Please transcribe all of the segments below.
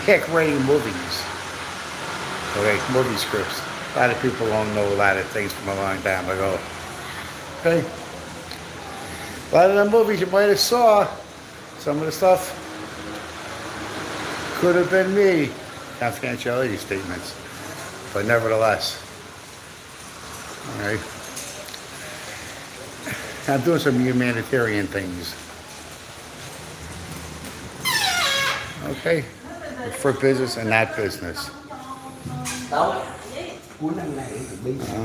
Decorating movies. Okay, movie scripts. A lot of people don't know a lot of things from a long time ago. Okay. A lot of the movies you might have saw, some of the stuff could have been me. Confidentiality statements. But nevertheless. Alright. I'm doing some humanitarian things. Okay. For business and not business.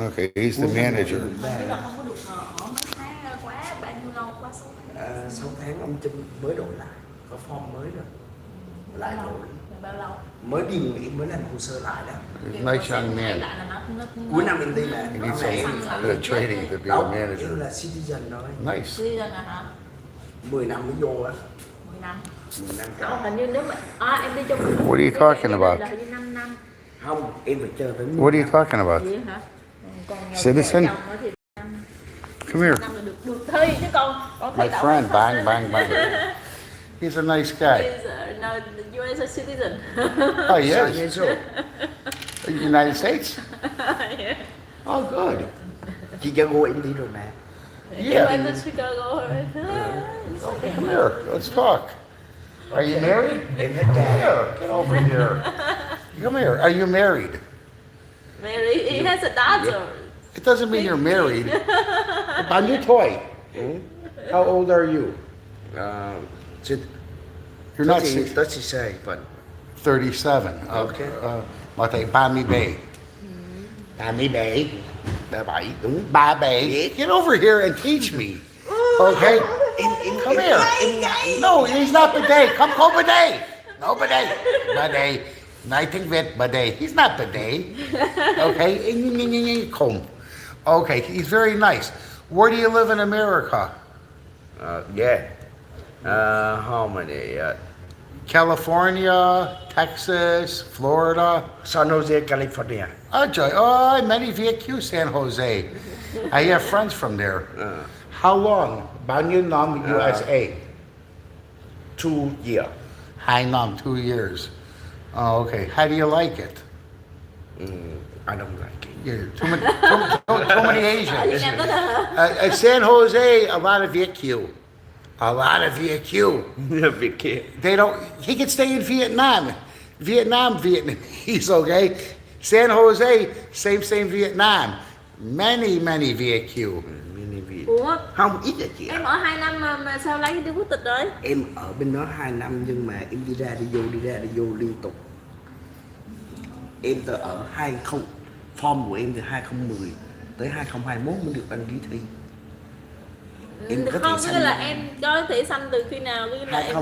Okay, he's the manager. 6 tháng ông Trinh mới đổi lại, có form mới rồi. Lại đổi. Mới đi Mỹ mới làm hồ sơ lại đó. Nice young man. Cuối năm em đi là He needs some training to be a manager. Em là citizen rồi. Nice. Citizen hả? 10 năm mới vô á. 10 năm. 10 năm Không, hình như nếu mà em đi trong What are you talking about? là hình như 5 năm. Không, em phải chờ tới 10 What are you talking about? Vậy hả? Còn Citizen? chồng nữa thì Come here. năm là được thi chứ con thi My đậu. friend, bang, bang, bang. He's a nice guy. No, US citizen. Oh, yes. years old. United States? Yeah. Oh, good. Chicago em đi rồi mà. Yeah. Em đến Chicago rồi. Come here. Let's talk. Are you married? Em hết Come trà. here. Get over here. Come here. Are you married? Mary, he has a daughter. It doesn't mean you're married. Bao nhiêu tuổi? How old are you? You're not 37, but 37. Okay. Mà thầy 37. 37. 37. Đúng. 37. Get over here and teach me. Okay? Come here. No, he's not bidet. Come bidet. No bidet. Bidet. Nói tiếng Việt bidet. He's not bidet. Okay? Come. Okay, he's very nice. Where do you live in America? yeah. How many? California, Texas, Florida. San Jose, California. Oh, trời ơi, many VQ San Jose. I have friends from there. How long? Bao nhiêu năm USA? 2 years. 2 năm, 2 years. Oh, okay. How do you like it? I don't like it. Yeah, too many Asians. Việt Nam có hả? At San Jose, a lot of VQ. A lot of VQ. Việc kia. They don't. He can stay in Vietnam. Vietnamese. Okay. San Jose, same Vietnam. Many VQ. Mini Việt. Ủa? Không, ít là chị ạ. Em ở 2 năm mà sao lấy cái quốc tịch rồi? Em ở bên đó 2 năm nhưng mà em đi ra đi vô liên tục. Em ở 20 form của em từ 2010 tới 2021 mới được đăng ký thi. Em có Không, thể nghĩa là em có thể sanh từ khi nào? Nghĩa là em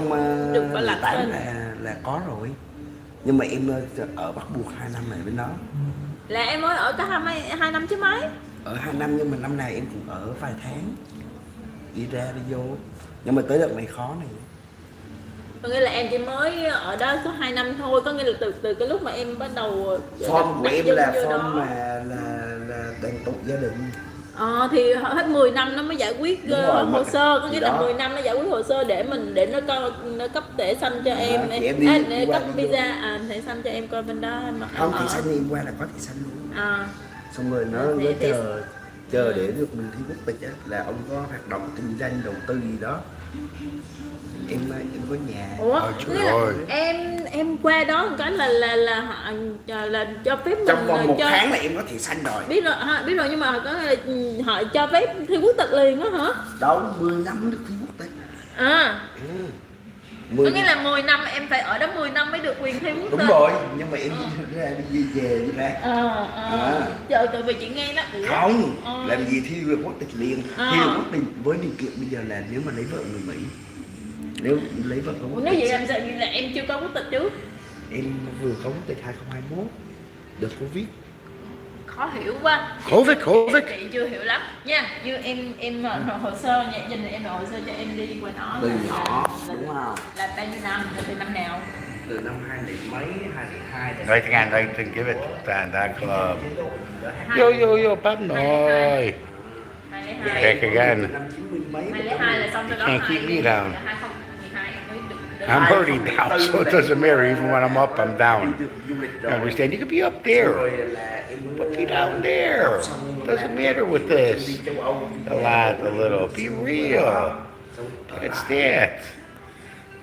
được bảo lãnh 2018 lên. là có rồi. Nhưng mà em ở bắt buộc 2 năm này bên đó. Là em mới ở có 2 năm chứ mấy? Ở 2 năm nhưng mà năm này em cũng ở vài tháng. Đi ra đi vô. Nhưng mà tới đợt này khó này. Có nghĩa là em chỉ mới ở đó có 2 năm thôi, có nghĩa là từ cái lúc mà em bắt đầu Form của em chân là vô form đó. mà là đoàn tụ gia đình. Thì hết 10 năm nó mới giải quyết rồi, hồ sơ, có nghĩa là đó. 10 năm nó giải quyết hồ sơ để nó cấp thẻ xanh cho em, thì em đi để qua cấp đi vô. visa thẻ xanh cho em coi bên đó em Không, ở. thì xanh em qua là có thì xanh luôn. À, Xong rồi nó chờ để được mình thi quốc tịch á, là ông có hoạt động kinh doanh đầu tư gì đó. Em có nhà. ủa, trời nghĩa là ơi. em qua đó một cái là họ là cho phép mình Trong vòng 1 cho, tháng là em có thể xanh rồi. biết rồi nhưng mà có nghĩa là họ cho phép thi quốc tịch liền đó hả? Đâu 10 năm mới được thi quốc tịch. À, có 10 nghĩa là 10 năm em phải ở đó 10 năm mới được quyền thi quốc tịch. Đúng rồi, nhưng mà em đi ra đi về đi ra. Trời, tại vì chị nghe đó. Không, làm gì thi được quốc tịch liền. Thi được quốc tịch với điều kiện bây giờ là nếu mà lấy vợ người Mỹ. Nếu lấy vợ không quốc Nếu vậy tịch. làm sao vậy là em chưa có quốc tịch chứ? Em vừa có quốc tịch 2021, đợt Covid. Khó hiểu quá. Covid. Chị chưa hiểu lắm nha. Như em hồ sơ nhà gia đình em hồ sơ cho em đi qua đó Từ nhỏ, đúng không? là bao nhiêu năm, là từ năm nào? Từ năm 2000 mấy, 2002. Right again, right to give it that club. Yo, bắp nồi. 2002. Back again. Năm 90 mấy. 2002 là xong rồi đó. Can't keep me down. 2012 mới được I'm already down, so it doesn't matter. Even when I'm up, I'm down. You understand? You could be up there, but be down there. Doesn't matter with this. A lot, a little. Be real. It's that.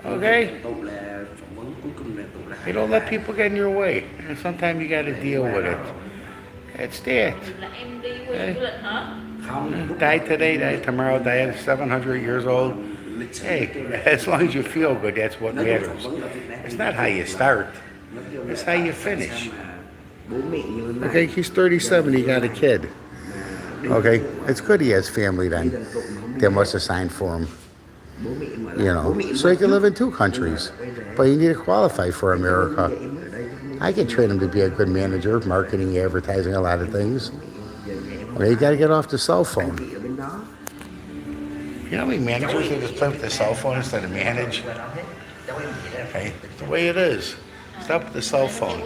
Okay? You don't let people get in your way. And sometimes you got to deal with it. It's that. Là em đi quên du lịch hả? Die today, die tomorrow, die at 700 years old. Hey, as long as you feel good, that's what matters. It's not how you start. It's how you finish. Okay, he's 37, he got a kid. Okay, it's good he has family then. They must have signed for him. You know, so he can live in 2 countries. But you need to qualify for America. I can train him to be a good manager, marketing, advertising, a lot of things. Well, you got to get off the cell phone. You know how many managers who just play with the cell phone instead of manage? Okay, the way it is. Stop with the cell phone.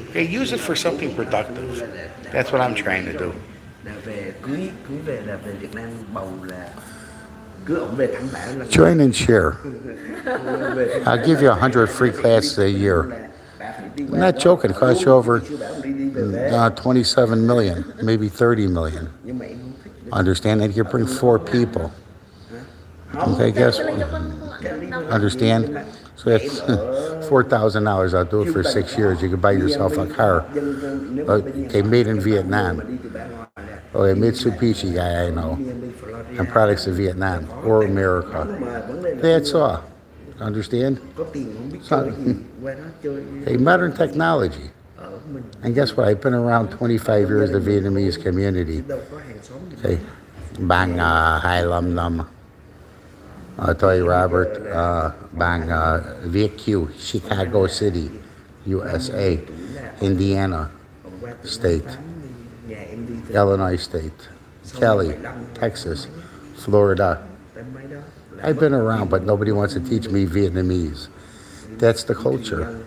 Okay, use it for something productive. That's what I'm trying to do. Join and share. I'll give you 100 free classes a year. I'm not joking. It costs you over 27 million, maybe 30 million. Understand that you can bring 4 people. Okay, guess what? Understand? So that's $4,000. I'll do it for 6 years. You can buy yourself a car. They made in Vietnam. Okay, Mitsubishi guy I know. And products of Vietnam or America. That's all. Understand? A modern technology. And guess what? I've been around 25 years, the Vietnamese community. Okay. Bang Hai Lam Nam. Toy Robert. Bang VQ, Chicago City, USA. Indiana State. Illinois State. Cali, Texas. Florida. I've been around, but nobody wants to teach me Vietnamese. That's the culture.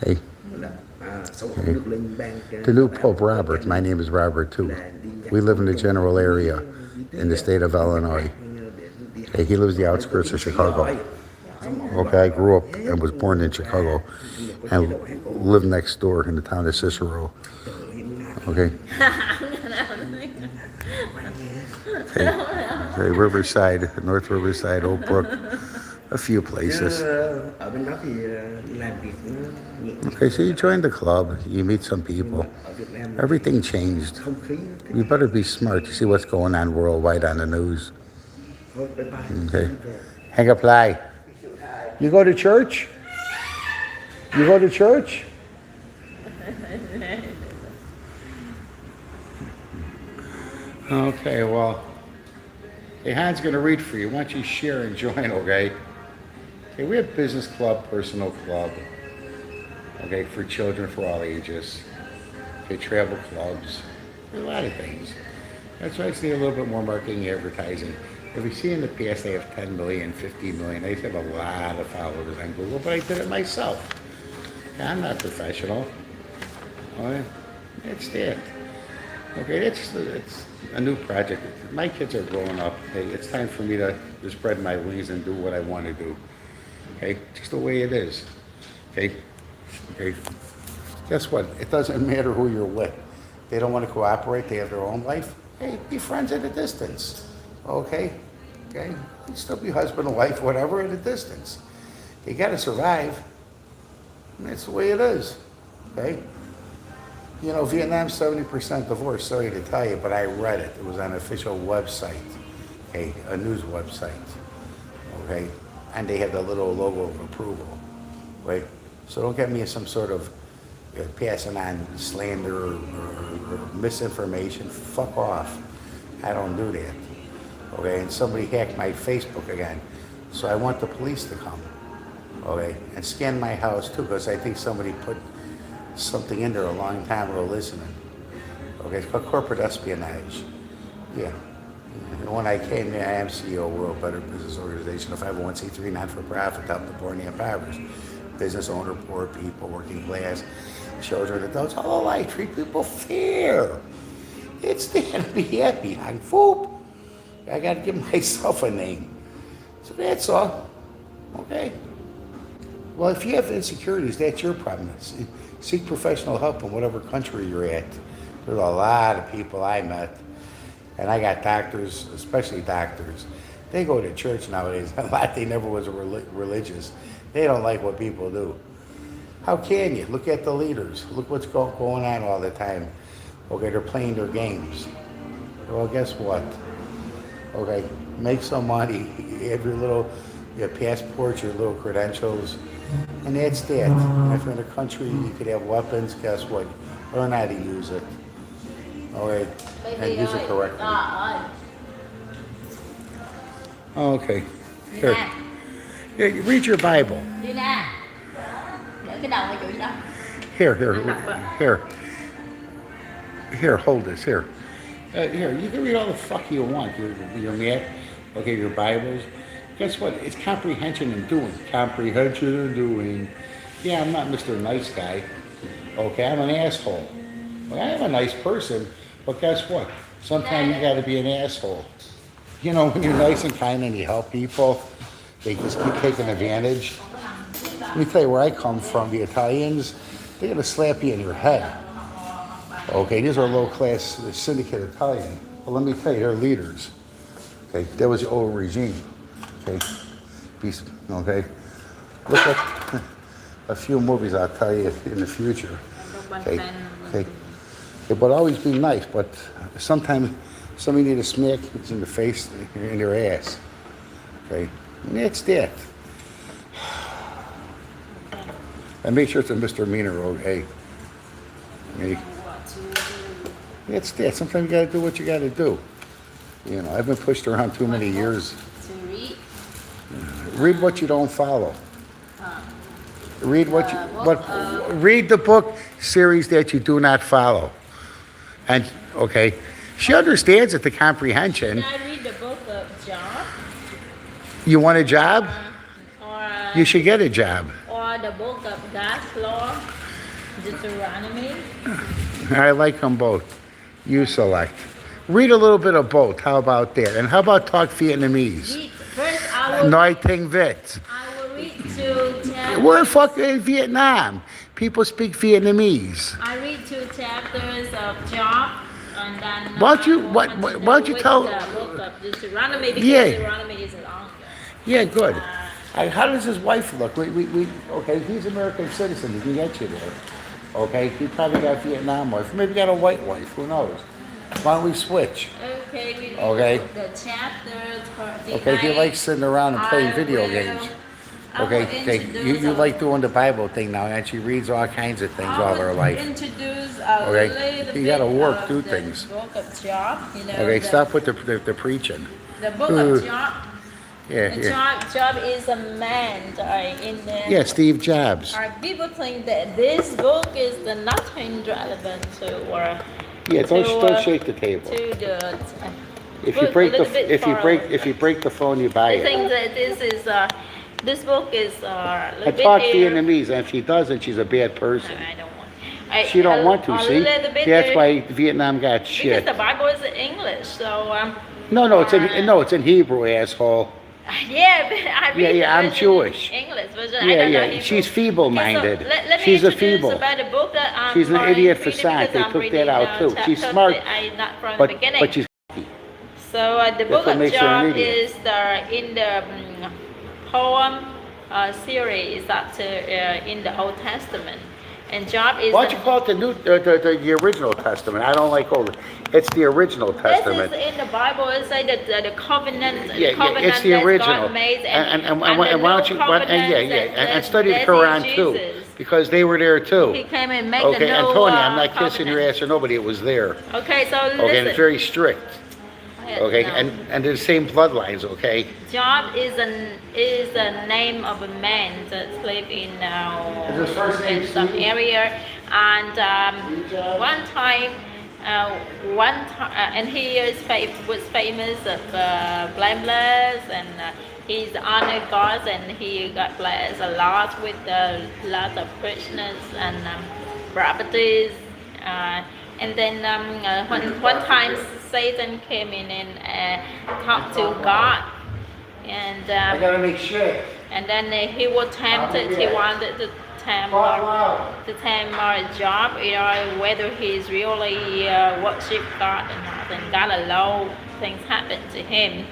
Okay. Okay. The new Pope Robert, my name is Robert too. We live in the general area in the state of Illinois. Okay. He lives the outskirts of Chicago. Okay, I grew up and was born in Chicago and lived next door in the town of Cicero. Okay. Okay, Riverside, North Riverside, Oak Brook, a few places. Okay, so you join the club, you meet some people. Everything changed. You better be smart to see what's going on worldwide on the news. Okay. Hang up lie. You go to church? You go to church? Okay, well, hey, Han's going to read for you. Why don't you share and join, okay? Okay, we have business club, personal club, okay, for children for all ages. Okay, travel clubs, a lot of things. That's why I see a little bit more marketing and advertising. If you see in the past, I have 10 million, 50 million. I used to have a lot of followers on Google, but I did it myself. Okay, I'm not professional. Okay, that's that. Okay, it's a new project. My kids are growing up. Okay, it's time for me to spread my wings and do what I want to do. Okay, just the way it is. Okay, okay. Guess what? It doesn't matter who you're with. They don't want to cooperate. They have their own life. Hey, be friends at a distance. Okay, okay. You can still be husband and wife, whatever, at a distance. You got to survive. That's the way it is. Okay. You know, Vietnam's 70% divorce, sorry to tell you, but I read it. It was on an official website, okay, a news website, okay? And they had the little logo of approval, right? So don't get me some sort of passing on slander or misinformation. Fuck off. I don't do that, okay? And somebody hacked my Facebook again, so I want the police to come, okay? And scan my house too, because I think somebody put something in there a long time ago listening. Okay, it's called corporate espionage. Yeah. And when I came here, I am CEO of World Better Business Organization, a 501c3 not-for-profit to help the poor and the impoverished. Business owner, poor people, working class, children, adults, all alike. Treat people fair. It's there to be happy. I'm foop. I got to give myself a name. So that's all. Okay? Well, if you have insecurities, that's your problem. Seek professional help in whatever country you're at. There's a lot of people I met, and I got doctors, especially doctors. They go to church nowadays. A lot they never was religious. They don't like what people do. How can you? Look at the leaders. Look what's going on all the time. Okay, they're playing their games. Well, guess what? Okay, make some money. Have your passports, your little credentials, and that's that. And if you're in a country you could have weapons, guess what? Learn how to use it. All right, and use it correctly. Okay. Here. Here, you read your Bible. Đi nè. Để cái đầu cho chị đó. Here. Here, hold this. Here. Here, you can read all the fuck you want. Your map, okay, your Bibles. Guess what? It's comprehension and doing. Comprehension and doing. Yeah, I'm not Mr. Nice Guy. Okay, I'm an asshole. Well, I am a nice person, but guess what? Sometimes you gotta be an asshole. You know, when you're nice and kind and you help people, they just keep taking advantage. Let me tell you where I come from, the Italians, they're gonna slap you in your head. Okay, these are low-class syndicate Italian. But let me tell you, they're leaders. Okay, that was the old regime. Okay, okay. Look at a few movies I'll tell you in the future. Okay, okay. But always be nice, but sometimes somebody need a smack in the face, in their ass. Okay, and that's that. And make sure it's a misdemeanor, okay? That's that. Sometimes you gotta do what you gotta do. You know, I've been pushed around too many years. To read. Read what you don't follow. Read read the book series that you do not follow. And okay, she understands it, the comprehension. Can I read the book of Job? You want a job? Or You should get a job. or the book of God's law, Deuteronomy? I like them both. You select. Read a little bit of both. How about that? And how about talk Vietnamese? First, I will Nói tiếng Việt. read two chapters. We're fucking Vietnam. People speak Vietnamese. I read two chapters of Job, and then Why don't you- I why- want to why don't you go tell- with the book of Deuteronomy, because Yeah. Deuteronomy is longer. Yeah, good. How does his wife look? Okay, he's an American citizen. He can get you there. Okay, he probably got a Vietnam wife. Maybe got a white wife. Who knows? Why don't we switch? Okay, we read Okay. the chapters for the Okay, he likes sitting around and playing video games. Okay, you like doing the Bible thing now, and she reads all kinds of things all her life. Introduce Okay, little you gotta bit work, of do the things. Book of Job, you know. Okay, stop with the preaching. The book of Job. Yeah. Job is a man in the. Yeah, Steve Jobs. People think that this book is nothing relevant to Yeah, don't to shake the table. to the. If you break if you break the phone, you buy I it. think that this book is a I little bit talk here. Vietnamese, and if she doesn't, she's a bad person. I don't want. She don't want to, a see? little bit That's here, why Vietnam got because shit. the Bible is in English, so No, it's in Hebrew, asshole. yeah, but I read the I'm version Jewish. in English version. I don't know Hebrew. She's feeble-minded. Okay, so let me She's a introduce feeble. about the book that I'm She's an already idiot for reading, science. because They I'm took that reading out too. chapters She's smart, that I not from the beginning. but she's. So the book what of makes her an Job idiot. is in the poem series that in the Old Testament, and Job is. Why don't you call it the original Testament? I don't like old. It's the original Testament. This is in the Bible. It says that the covenant. Yeah, the covenant it's the that original. God made, And the why don't you? new covenant And study the that's Quran in too, Jesus. because they were there too. He came and made Okay, the and new Tony, I'm not kissing your covenant. ass or nobody. It was there. Okay, so listen. Okay, and it's very strict. Okay, No. and they're the same bloodlines. Okay. Job is a name of a man that's live in Is his first name some Steve? area, and one time, and he was famous of blameless, and he's honored God, and he got blessed a lot with a lot of richness and properties. And then one time Satan came in and talked to God, and I gotta make sure. And then he was tempted. He wanted to tempt Job, whether he's really worship God or not. And God allowed things happen to him.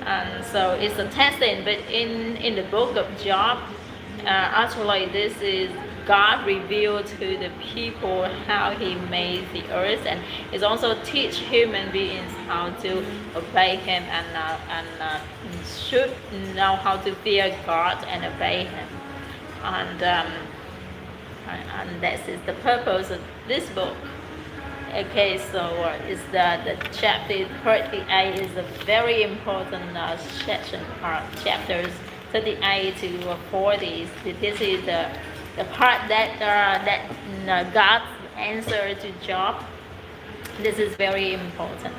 And so it's a testing. But in the book of Job, actually this is God revealed to the people how he made the earth, and it's also teach human beings how to obey him and should know how to fear God and obey him. And that is the purpose of this book. Okay, so it's the chapter 38 is a very important section, chapters 38 to 40. This is the part that God's answer to Job. This is very important.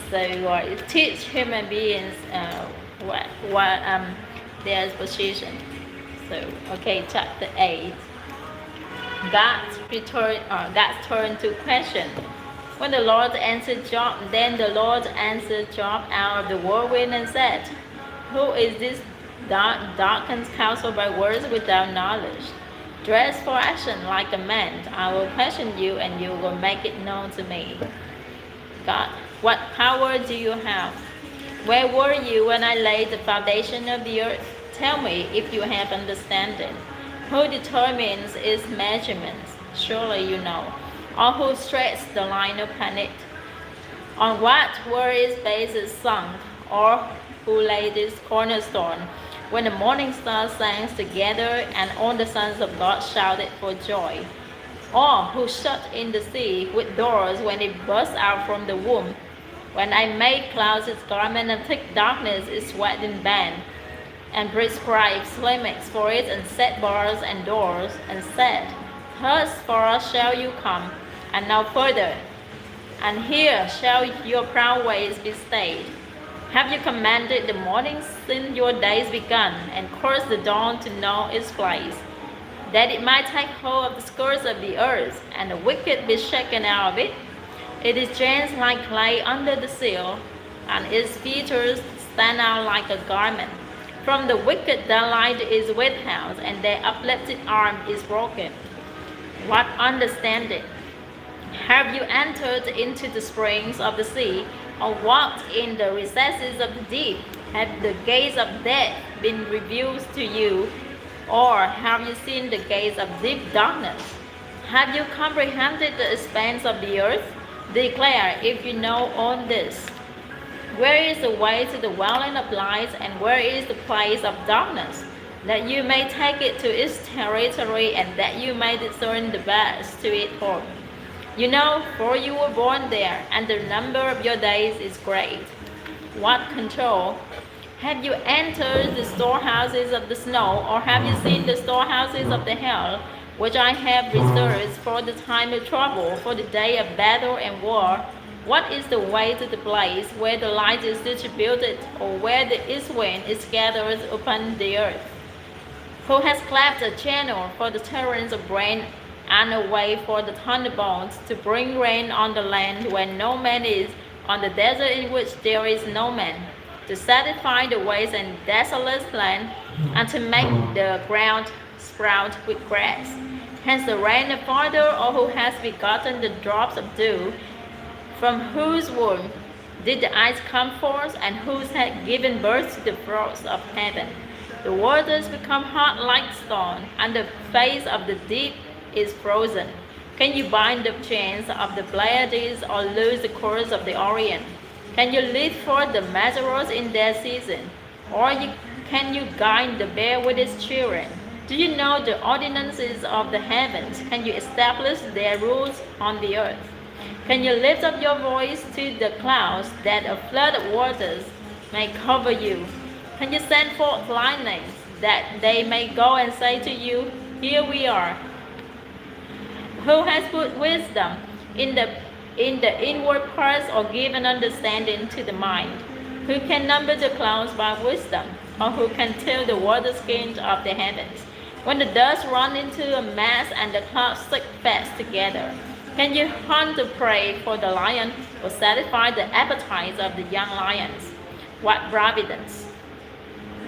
So it teach human beings what their position. So okay, chapter 8. God's turn to question. When the Lord answered Job, then the Lord answered Job out of the whirlwind and said, "Who is this darkens counsel by words without knowledge? Dress for action like a man. I will question you and you will make it known to me." God, what power do you have? Where were you when I laid the foundation of the earth? Tell me if you have understanding. Who determines its measurements? Surely you know. Or who stretches the line of planet? On what were its bases sunk? Or who laid its cornerstone? When the morning stars sang together and all the sons of God shouted for joy. Or who shut in the sea with doors when it burst out from the womb? When I made clouds its garment and thick darkness its wedding band, and prescribed limits for it and set bars and doors, and said, "Thus far shall you come, and no further, and here shall your proud ways be stayed. Have you commanded the morning since your days begun, and caused the dawn to know its place, that it might take hold of the skirts of the earth, and the wicked be shaken out of it? It is changed like clay under the seal, and its features stand out like a garment. From the wicked their light is withheld, and their uplifted arm is broken. What understanding? Have you entered into the springs of the sea, or walked in the recesses of the deep? Have the gates of death been revealed to you, or have you seen the gates of deep darkness? Have you comprehended the expanse of the earth? Declare if you know all this. Where is the way to the dwelling of light, and where is the place of darkness? That you may take it to its territory, and that you may discern the best to its home. You know, for you were born there, and the number of your days is great. What control? Have you entered the storehouses of the snow, or have you seen the storehouses of the hell, which I have reserved for the time of trouble, for the day of battle and war? What is the way to the place where the light is distributed, or where the east wind is scattered upon the earth? Who has cleft a channel for the torrents of rain, and a way for the thunderbolts, to bring rain on the land where no man is, on the desert in which there is no man, to satisfy the waste and desolate land, and to make the ground sprout with grass? Hence the rain of father, or who has begotten the drops of dew? From whose womb did the eyes come forth, and whose had given birth to the frost of heaven? The waters become hot like stone, and the face of the deep is frozen. Can you bind the chains of the Pleiades, or loose the cords of the Orient? Can you lead forth the Mazzaros in their season, or can you guide the bear with its children? Do you know the ordinances of the heavens? Can you establish their rules on the earth? Can you lift up your voice to the clouds, that a flood of waters may cover you? Can you send forth lightnings, that they may go and say to you, "Here we are"? Who has put wisdom in the inward parts, or given understanding to the mind? Who can number the clouds by wisdom, or who can tell the water skins of the heavens? When the dust run into a mass, and the clouds stick fast together, can you hunt the prey for the lion, or satisfy the appetites of the young lions? What providence?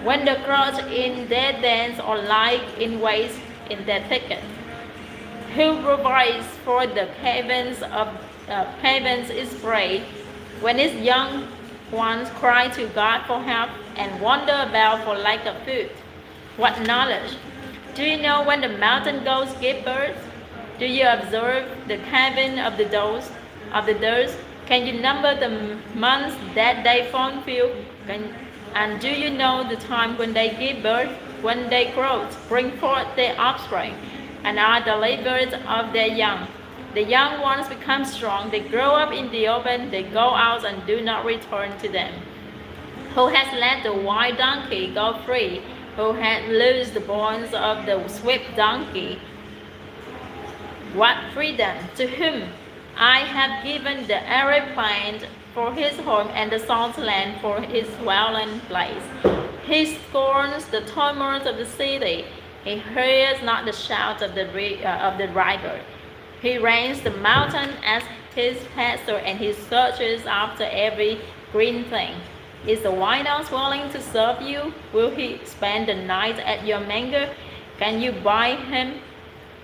when they crouch in their dens or lie in waste in their thicket. Who provides for the havens is prey when its young ones cry to God for help and wander about for lack of food. What knowledge? Do you know when the mountain goats give birth? Do you observe the cabin of the doves? Can you number the months that they fulfill? And do you know the time when they give birth, when they grow, bring forth their offspring, and are delivered of their young? The young ones become strong, they grow up in the open, they go out and do not return to them. Who has let the wild donkey go free? Who has loosed the bonds of the swift donkey? What freedom? To whom I have given the arid plain for his home and the salt land for his dwelling place. He scorns the tumult of the city. He hears not the shout of the rider. He ranges the mountain as his pasture, and he searches after every green thing. Is the white ox willing to serve you? Will he spend the night at your manger? Can you bind him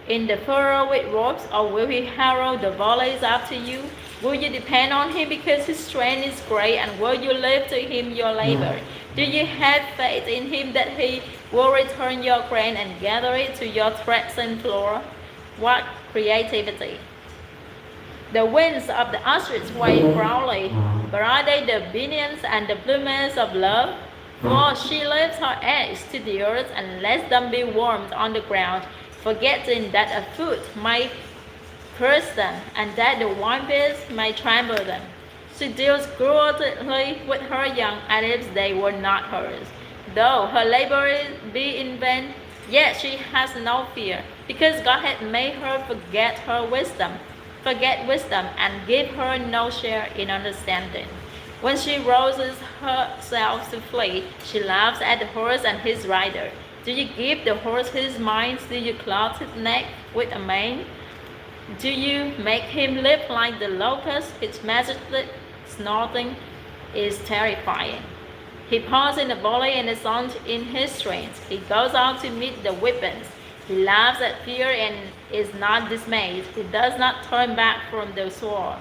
in the furrow with ropes, or will he harrow the valleys after you? Will you depend on him because his strength is great, and will you leave to him your labor? Do you have faith in him that he will return your grain and gather it to your threshing floor? What creativity! The wings of the ostrich wave proudly, but are they the pinions and the plumage of love? For she lifts her eggs to the earth and lets them be warmed on the ground, forgetting that a foot might curse them and that the wild beasts may trample them. She deals cruelly with her young as if they were not hers. Though her labor be in vain, yet she has no fear, because God had made her forget wisdom, and give her no share in understanding. When she rouses herself to flee, she laughs at the horse and his rider. Do you give the horse his mind? Do you clothe his neck with a mane? Do you make him live like the locust? His majestic snorting is terrifying. He paws in the valley and is on in his strength. He goes out to meet the weapons. He laughs at fear and is not dismayed. He does not turn back from the sword.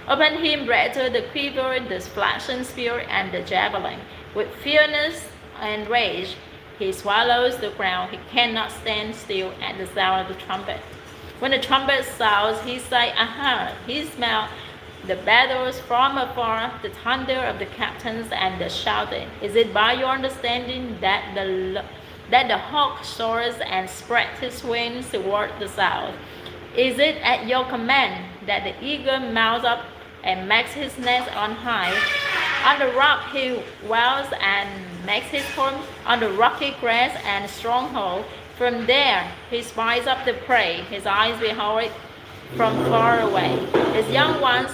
Open him rattle the quiver, the flashing spear, and the javelin. With fierceness and rage, he swallows the ground. He cannot stand still at the sound of the trumpet. When the trumpet sounds, he says, "Aha!" He smells the battles from afar, the thunder of the captains and the shouting. Is it by your understanding that the hawk soars and spreads his wings toward the south? Is it at your command that the eagle mounts up and makes his nest on high? On the rock he dwells and makes his home, on the rocky grass and stronghold. From there he spies up the prey. His eyes behold it from far away. His young ones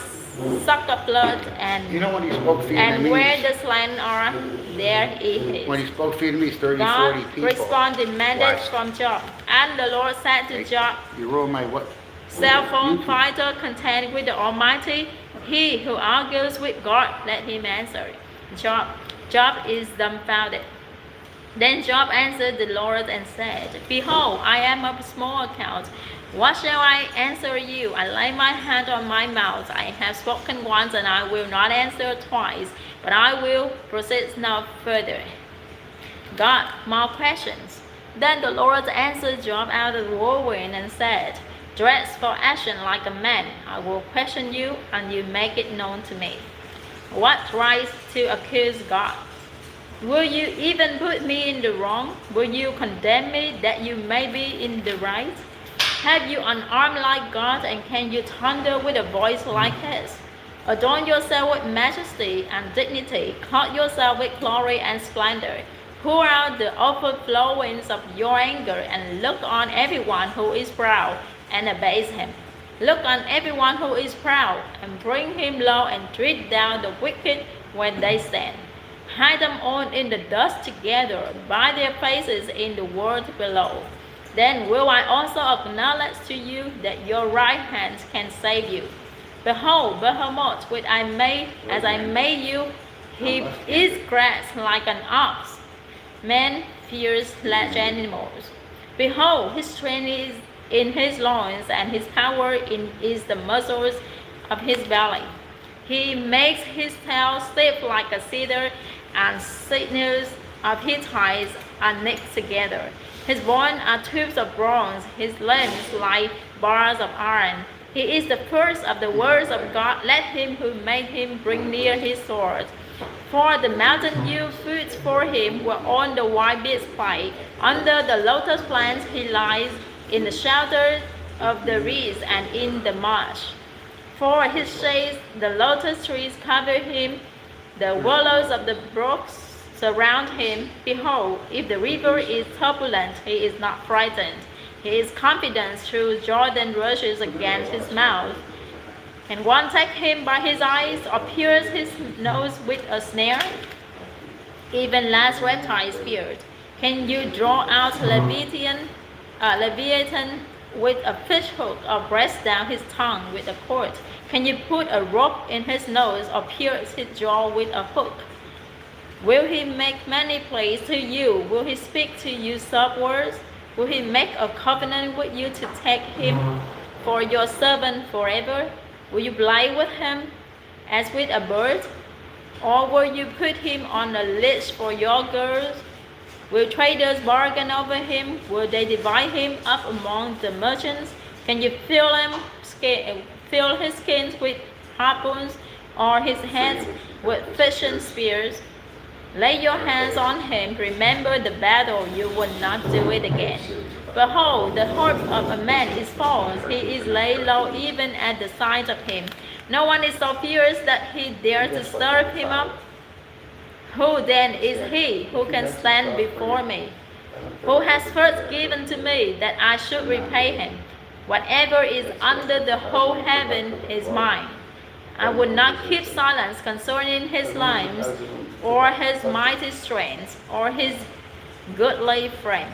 suck up blood, and You know when he spoke and where Vietnamese? the slain are, there he When is. he spoke Vietnamese, 30, God 40 people. demanded Watch. from Job. And the Lord said to Job, You ruined my what? cell phone fighter content with the Almighty, he who argues with God, let him answer. Job is dumbfounded. Then Job answered the Lord and said, Behold, I am of small account. What shall I answer you? I lay my hand on my mouth. I have spoken once, and I will not answer twice, but I will proceed no further. God, more questions. Then the Lord answered Job out of the whirlwind and said, Dress for action like a man. I will question you, and you make it known to me. What right to accuse God? Will you even put me in the wrong? Will you condemn me that you may be in the right? Have you an arm like God, and can you thunder with a voice like his? Adorn yourself with majesty and dignity. Clothe yourself with glory and splendor. Pour out the overflowings of your anger, and look on everyone who is proud and abase him. Look on everyone who is proud, and bring him low, and treat down the wicked when they stand. Hide them all in the dust together, by their faces in the world below. Then will I also acknowledge to you that your right hand can save you. Behold, Behemoth, which I made as I made you, he is grass like an ox. Man fears large animals. Behold, his strength is in his loins, and his power is the muscles of his belly. He makes his tail stiff like a cedar, and sinews of his thighs are knit together. His bones are tubes of bronze, his limbs like bars of iron. He is the first of the words of God. Let him who made him bring near his sword. For the mountain yield food for him, where on the wild beasts play. Under the lotus plants he lies, in the shelter of the reeds and in the marsh. For his shade the lotus trees cover him, the willows of the brooks surround him. Behold, if the river is turbulent, he is not frightened. His confidence through Jordan rushes against his mouth. Can one take him by his eyes, or pierce his nose with a snare? Even last reptiles feared. Can you draw out Leviathan with a fish hook, or breast down his tongue with a cord? Can you put a rope in his nose, or pierce his jaw with a hook? Will he make many plays to you? Will he speak to you soft words? Will he make a covenant with you to take him for your servant forever? Will you play with him as with a bird? Or will you put him on a leash for your girls? Will traders bargain over him? Will they divide him up among the merchants? Can you fill his skins with harpoons, or his hands with fishing spears? Lay your hands on him, remember the battle, you will not do it again. Behold, the heart of a man is false, he is laid low even at the sight of him. No one is so fierce that he dares to stir him up. Who then is he who can stand before me? Who has first given to me that I should repay him? Whatever is under the whole heaven is mine. I would not keep silence concerning his limbs, or his mighty strength, or his goodly frame.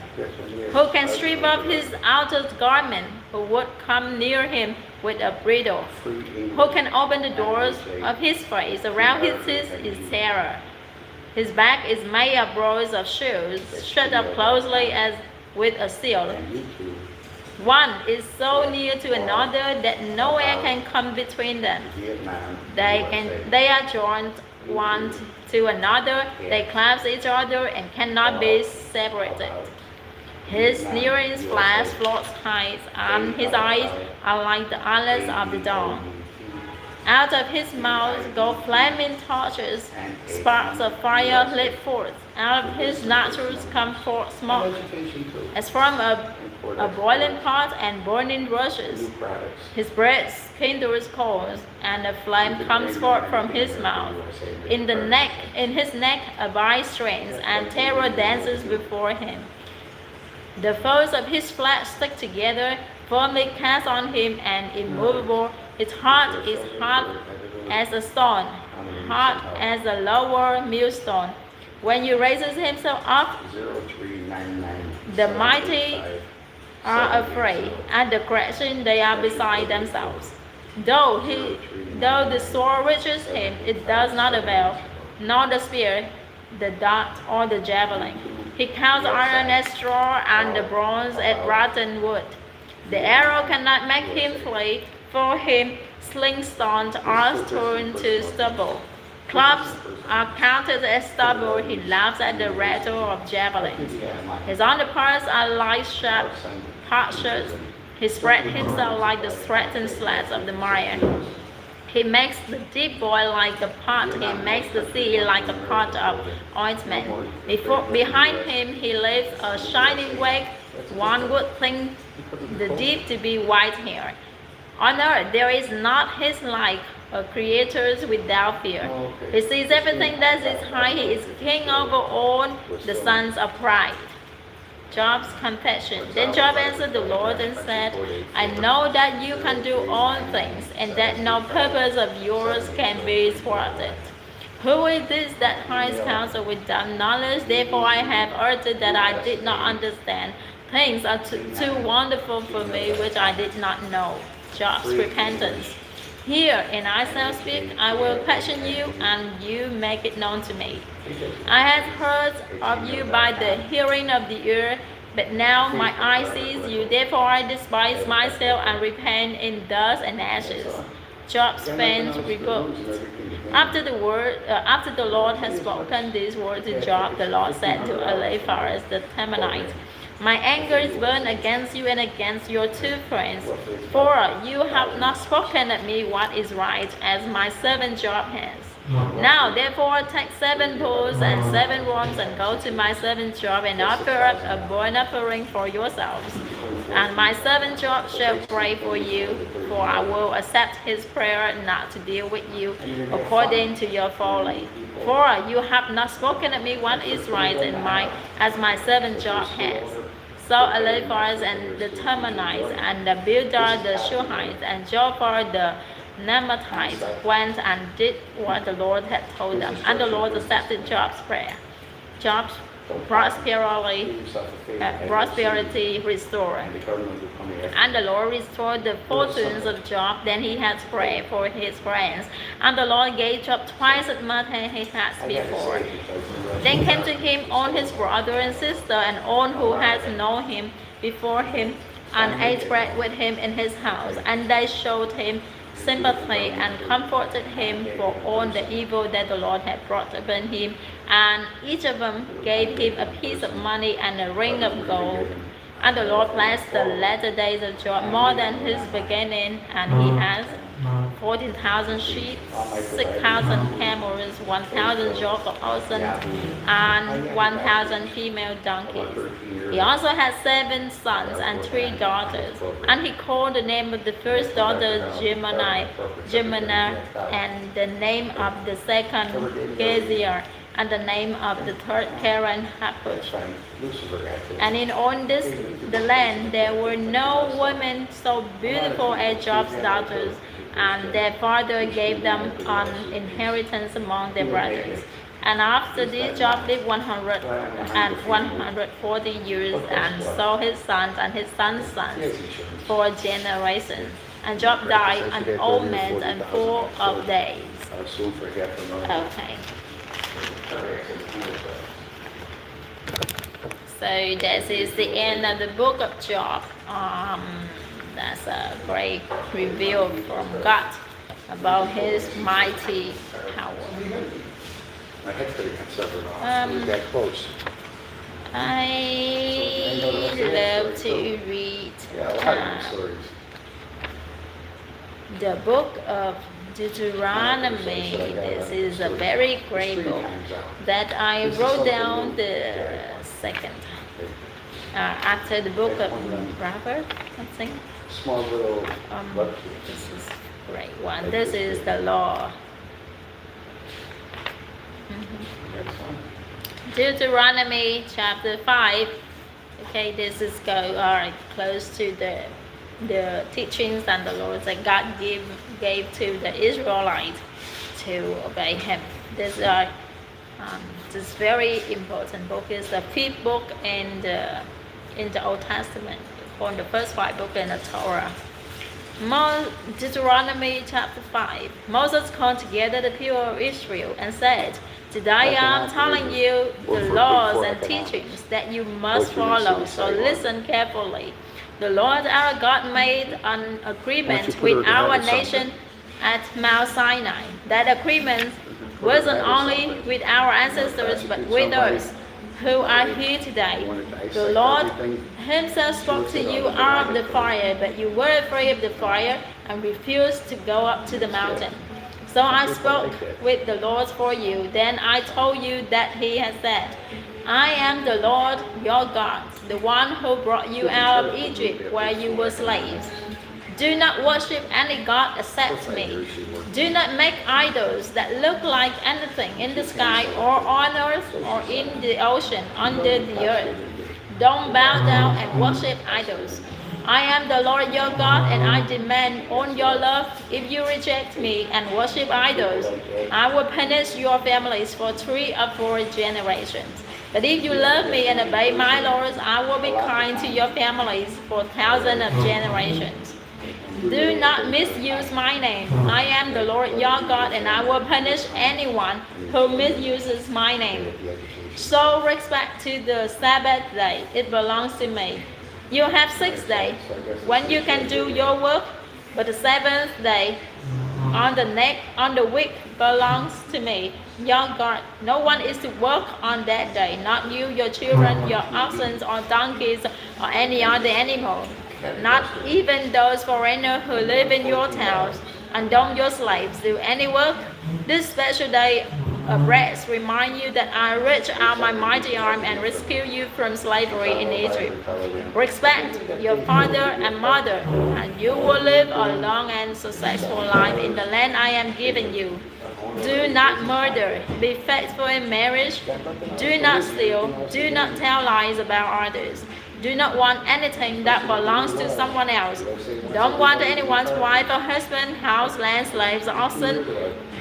Who can strip off his outer garment? Who would come near him with a bridle? Who can open the doors of his face? Around his teeth is terror. His back is made of rows of shoes, shut up closely as with a seal. One is so near to another that no air can come between them. They are joined one to another, they clasp each other and cannot be separated. His sneering flash floats high, and his eyes are like the eyelids of the dawn. Out of his mouth go flaming torches, sparks of fire leap forth. Out of his nostrils come forth smoke, as from a boiling pot and burning rushes. His breath kindles coals, and a flame comes forth from his mouth. In his neck abide strength, and terror dances before him. The foes of his flesh stick together, firmly cast on him and immovable. His heart is hard as a stone, hard as a lower millstone. When he raises himself up, the mighty are afraid. At the crashing, they are beside themselves. Though the sword reaches him, it does not avail, nor the spear, the dart, or the javelin. He counts iron as straw, and the bronze as rotten wood. The arrow cannot make him flee. For him, slingstones are turned to stubble. Clubs are counted as stubble. He laughs at the rattle of javelins. His underparts are like sharp potsherds. He spread himself like the threatened slats of the mire. He makes the deep boil like a pot. He makes the sea like a pot of ointment. Behind him he leaves a shining wake. One would think the deep to be white hair. On earth there is not his like, a creator without fear. He sees everything that is high. He is king over all the sons of pride. Job's confession. Then Job answered the Lord and said, I know that you can do all things, and that no purpose of yours can be thwarted. Who is this that hides counsel without knowledge? Therefore I have uttered that I did not understand. Things are too wonderful for me which I did not know. Job's repentance. Hear, and I shall speak. I will question you, and you make it known to me. I have heard of you by the hearing of the ear, but now my eye sees you. Therefore I despise myself and repent in dust and ashes. Job's friends rebuked. After the Lord had spoken these words to Job, the Lord said to Eliphaz the Temanite, my anger is burned against you and against your two friends, for you have not spoken at me what is right, as my servant Job has. Now therefore take 7 bulls and 7 rams and go to my servant Job and offer up a burnt offering for yourselves. And my servant Job shall pray for you, for I will accept his prayer not to deal with you according to your folly. For you have not spoken at me what is right, as my servant Job has. So Eliphaz and the Temanites and the Bildad the Shuhites and Jophar the Naamathite went and did what the Lord had told them, and the Lord accepted Job's prayer. Job's prosperity restored. And the Lord restored the fortunes of Job. Then he had prayed for his friends, and the Lord gave Job twice as much as he had before. Then came to him all his brother and sister, and all who had known him before him, and ate bread with him in his house, and they showed him sympathy and comforted him for all the evil that the Lord had brought upon him, and each of them gave him a piece of money and a ring of gold. And the Lord blessed the latter days of Job more than his beginning, and he has 14,000 sheep, 6,000 camels, 1,000 yoke of oxen, and 1,000 female donkeys. He also had 7 sons and 3 daughters, and he called the name of the first daughter Jemina, and the name of the second Gezer, and the name of the third Karen Hapush. And in all the land there were no women so beautiful as Job's daughters, and their father gave them an inheritance among their brothers. And after this, Job lived 140 years, and saw his sons and his sons' sons for generations. And Job died an old man and full of days. Okay. So this is the end of the book of Job. That's a great reveal from God about his mighty power. My head's pretty severed off. So that close. I love to read the book of Deuteronomy. This is a very great book that I wrote down the second after the book of Proverbs, I think. Small little. This is a great one. This is the law. Deuteronomy chapter 5. Okay, this is close to the teachings and the laws that God gave to the Israelites to obey Him. This very important book is the 5th book in the Old Testament. It's called the first 5 books in the Torah. Deuteronomy chapter 5. Moses called together the people of Israel and said, today I am telling you the laws and teachings that you must follow, so listen carefully. The Lord our God made an agreement with our nation at Mount Sinai. That agreement wasn't only with our ancestors, but with us who are here today. The Lord Himself spoke to you out of the fire, but you were afraid of the fire and refused to go up to the mountain. So I spoke with the Lord for you. Then I told you that He has said, I am the Lord your God, the one who brought you out of Egypt where you were slaves. Do not worship any god except me. Do not make idols that look like anything in the sky or on earth or in the ocean under the earth. Don't bow down and worship idols. I am the Lord your God, and I demand on your love. If you reject me and worship idols, I will punish your families for 3 or 4 generations. But if you love me and obey my laws, I will be kind to your families for thousands of generations. Do not misuse my name. I am the Lord your God, and I will punish anyone who misuses my name. Show respect to the Sabbath day. It belongs to me. You have 6 days when you can do your work, but the seventh day on the week belongs to me, your God. No one is to work on that day, not you, your children, your oxen or donkeys, or any other animal, not even those foreigners who live in your towns, and don't your slaves do any work. This special day of rest remind you that I reached out my mighty arm and rescued you from slavery in Egypt. Respect your father and mother, and you will live a long and successful life in the land I am giving you. Do not murder. Be faithful in marriage. Do not steal. Do not tell lies about others. Do not want anything that belongs to someone else. Don't want anyone's wife or husband, house, land, slaves, oxen,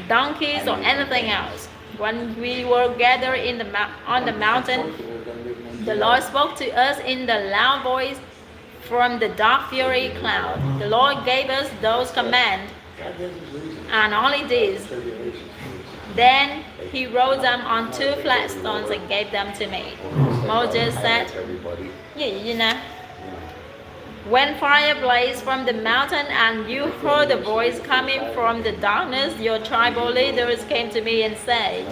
donkeys, or anything else. When we were gathered on the mountain, the Lord spoke to us in the loud voice from the dark fury cloud. The Lord gave us those commands, and only these. Then he wrote them on 2 flat stones and gave them to me. Moses said, when fire blazed from the mountain and you heard a voice coming from the darkness, your tribal leaders came to me and said,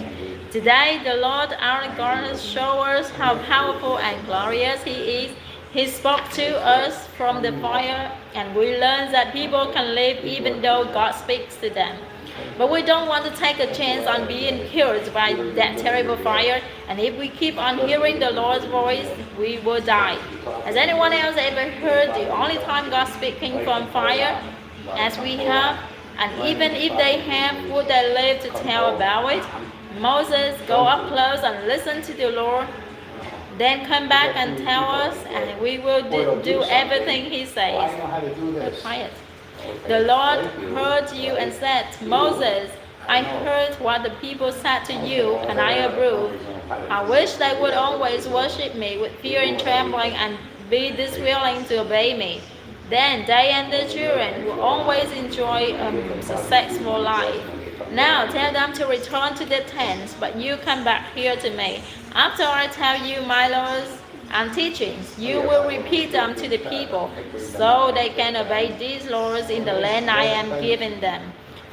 today the Lord our God has shown us how powerful and glorious He is. He spoke to us from the fire, and we learned that people can live even though God speaks to them. But we don't want to take a chance on being killed by that terrible fire, and if we keep on hearing the Lord's voice, we will die. Has anyone else ever heard the only time God speaking from fire, as we have? And even if they have, would they live to tell about it? Moses, go up close and listen to the Lord. Then come back and tell us, and we will do everything He says. Be quiet. The Lord heard you and said, Moses, I heard what the people said to you, and I approved. I wish they would always worship me with fear and trembling and be this willing to obey me. Then they and their children will always enjoy a successful life. Now tell them to return to their tents, but you come back here to me. After I tell you my laws and teachings, you will repeat them to the people, so they can obey these laws in the land I am giving them.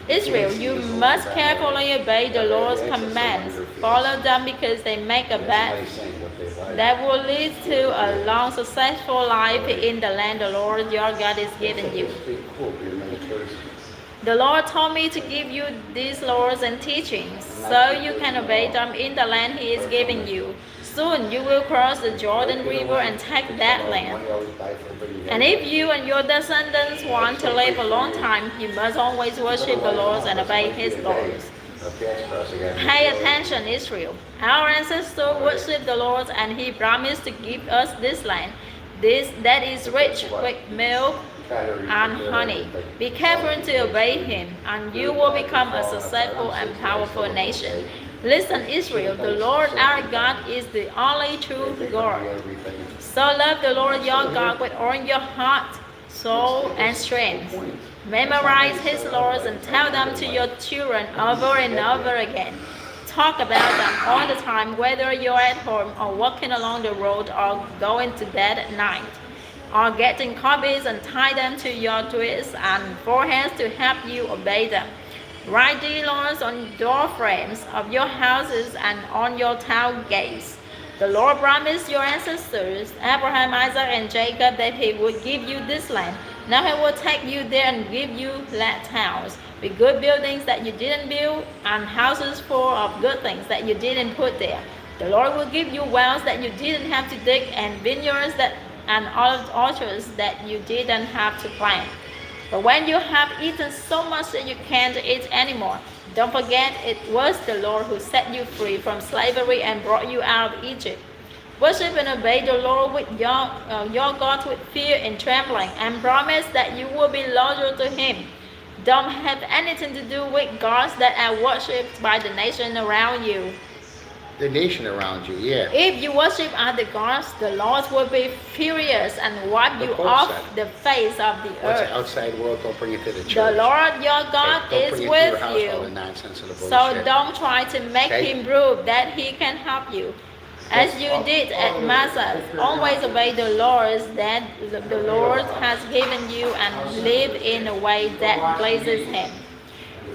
Israel, you must carefully obey the Lord's commands. Follow them because they make a path that will lead to a long, successful life in the land the Lord your God is giving you. The Lord told me to give you these laws and teachings, so you can obey them in the land He is giving you. Soon you will cross the Jordan River and take that land. And if you and your descendants want to live a long time, you must always worship the Lord and obey His laws. Pay attention, Israel. Our ancestors worshiped the Lord, and He promised to give us this land, that is rich with milk and honey. Be careful to obey Him, and you will become a successful and powerful nation. Listen, Israel, the Lord our God is the only true God. So love the Lord your God with all your heart, soul, and strength. Memorize His laws and tell them to your children over and over again. Talk about them all the time, whether you're at home or walking along the road or going to bed at night, or getting copies and tie them to your wrists and foreheads to help you obey them. Write these laws on door frames of your houses and on your town gates. The Lord promised your ancestors, Abraham, Isaac, and Jacob, that He would give you this land. Now He will take you there and give you flat towns with good buildings that you didn't build, and houses full of good things that you didn't put there. The Lord will give you wells that you didn't have to dig, and vineyards and olive orchards that you didn't have to plant. But when you have eaten so much that you can't eat anymore, don't forget it was the Lord who set you free from slavery and brought you out of Egypt. Worship and obey the Lord with your God with fear and trembling, and promise that you will be loyal to Him. Don't have anything to do with gods that are worshipped by the nation around you. The nation around you, yeah. If you worship other gods, the Lord will be furious and wipe The you Pope off said. the face of the What's the earth. outside world? Don't bring it to the church. The Lord your God Don't is bring it with to your house, all the you. nonsense and the So bullshit. don't try to make Okay. him prove that he can help you. As you did at Massa, always obey the laws that the Lord has given you and live in a way that pleases him.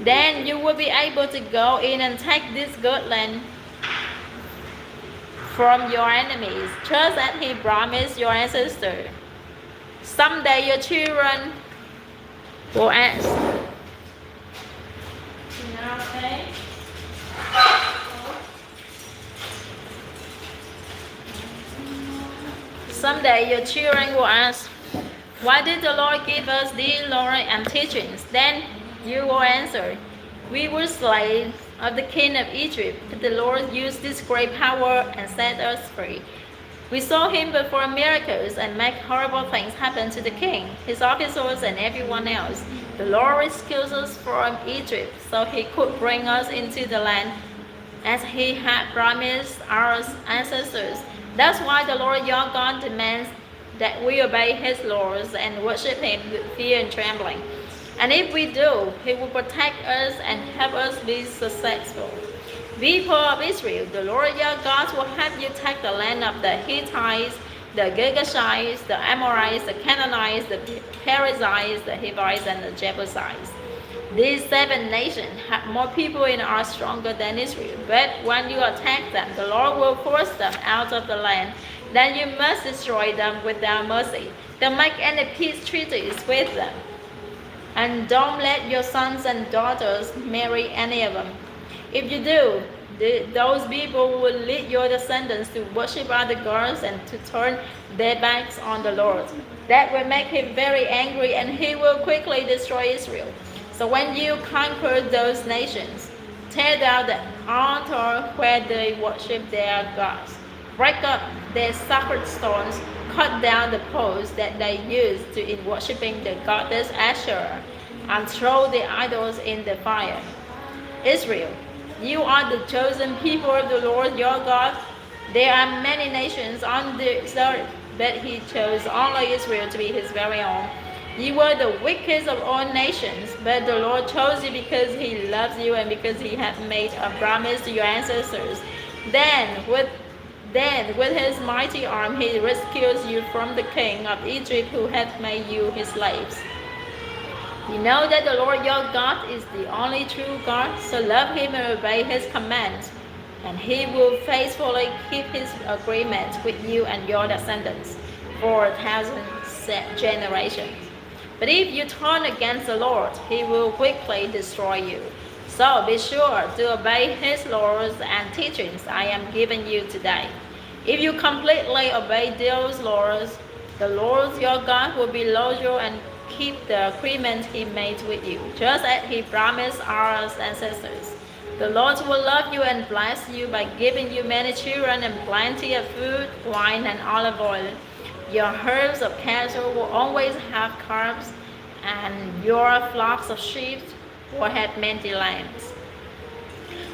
Then you will be able to go in and take this good land from your enemies, just as he promised your ancestors. Someday your children will ask. Okay. Someday your children will ask, why did the Lord give us these laws and teachings? Then you will answer, we were slaves of the king of Egypt, but the Lord used this great power and set us free. We saw him perform miracles and make horrible things happen to the king, his officers, and everyone else. The Lord rescued us from Egypt so he could bring us into the land as he had promised our ancestors. That's why the Lord your God demands that we obey his laws and worship him with fear and trembling. And if we do, he will protect us and help us be successful. People of Israel, the Lord your God will help you take the land of the Hittites, the Girgashites, the Amorites, the Canaanites, the Perizzites, the Hivites, and the Jebusites. These 7 nations have more people and are stronger than Israel. But when you attack them, the Lord will force them out of the land. Then you must destroy them without mercy. Don't make any peace treaties with them. And don't let your sons and daughters marry any of them. If you do, those people will lead your descendants to worship other gods and to turn their backs on the Lord. That will make him very angry and he will quickly destroy Israel. So when you conquer those nations, tear down the altar where they worship their gods, break up their sacred stones, cut down the poles that they use in worshiping the goddess Asherah, and throw the idols in the fire. Israel, you are the chosen people of the Lord your God. There are many nations on this earth, but he chose only Israel to be his very own. You were the weakest of all nations, but the Lord chose you because he loves you and because he had made a promise to your ancestors. Then with his mighty arm he rescues you from the king of Egypt who had made you his slaves. You know that the Lord your God is the only true God, so love him and obey his commands, and he will faithfully keep his agreement with you and your descendants for 1,000 generations. But if you turn against the Lord, he will quickly destroy you. So be sure to obey his laws and teachings I am giving you today. If you completely obey those laws, the Lord your God will be loyal and keep the agreement he made with you, just as he promised our ancestors. The Lord will love you and bless you by giving you many children and plenty of food, wine, and olive oil. Your herds of cattle will always have calves, and your flocks of sheep will have many lambs.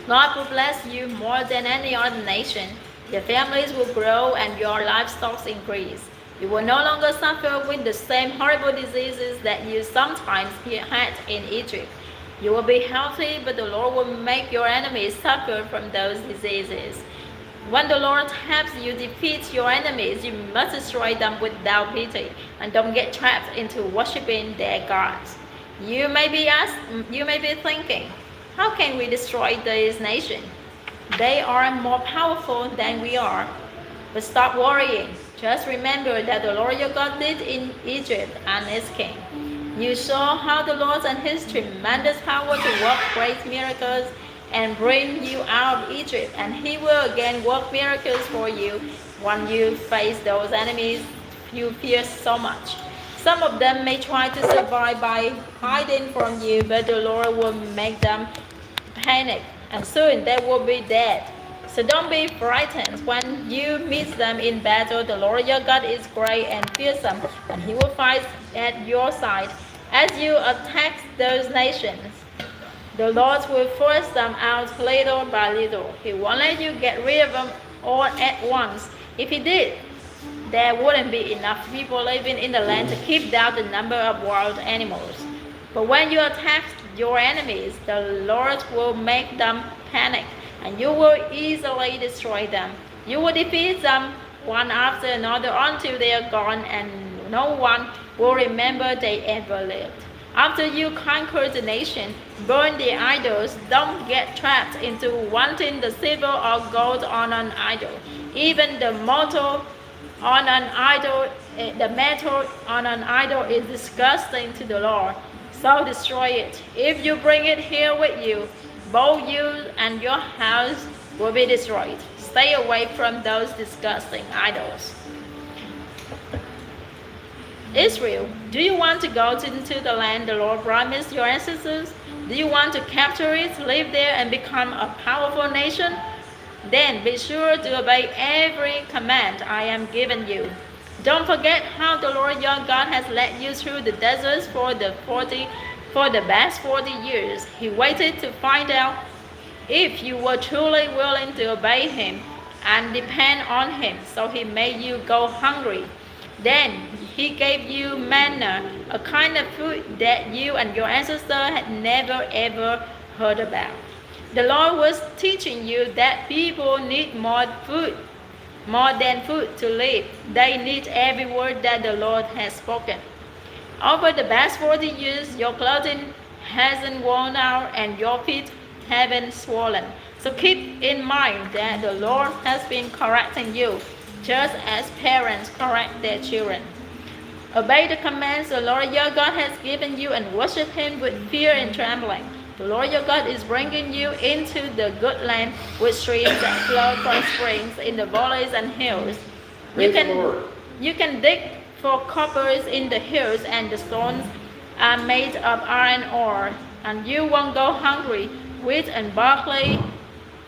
God will bless you more than any other nation. Your families will grow and your livestock increase. You will no longer suffer with the same horrible diseases that you sometimes had in Egypt. You will be healthy, but the Lord will make your enemies suffer from those diseases. When the Lord helps you defeat your enemies, you must destroy them without pity, and don't get trapped into worshiping their gods. You may be thinking, how can we destroy these nations? They are more powerful than we are. But stop worrying. Just remember that the Lord your God did in Egypt and its king. You saw how the Lord and his tremendous power to work great miracles and bring you out of Egypt, and he will again work miracles for you when you face those enemies you fear so much. Some of them may try to survive by hiding from you, but the Lord will make them panic, and soon they will be dead. So don't be frightened when you meet them in battle. The Lord your God is great and fearsome, and he will fight at your side as you attack those nations. The Lord will force them out little by little. He won't let you get rid of them all at once. If He did, there wouldn't be enough people living in the land to keep down the number of wild animals. But when you attack your enemies, the Lord will make them panic, and you will easily destroy them. You will defeat them one after another until they are gone, and no one will remember they ever lived. After you conquer the nation, burn the idols. Don't get trapped into wanting the silver or gold on an idol. Even the metal on an idol is disgusting to the Lord. So destroy it. If you bring it here with you, both you and your house will be destroyed. Stay away from those disgusting idols. Israel, do you want to go into the land the Lord promised your ancestors? Do you want to capture it, live there, and become a powerful nation? Then be sure to obey every command I am giving you. Don't forget how the Lord your God has led you through the deserts for the past 40 years. He waited to find out if you were truly willing to obey Him and depend on Him, so He made you go hungry. Then He gave you manna, a kind of food that you and your ancestors had never ever heard about. The Lord was teaching you that people need more than food to live. They need every word that the Lord has spoken. Over the past 40 years, your clothing hasn't worn out and your feet haven't swollen. So keep in mind that the Lord has been correcting you, just as parents correct their children. Obey the commands the Lord your God has given you and worship Him with fear and trembling. The Lord your God is bringing you into the good land with streams that flow from springs in the valleys and hills. You can dig for coppers in the hills, and the stones are made of iron ore, and you won't go hungry. Wheat and barley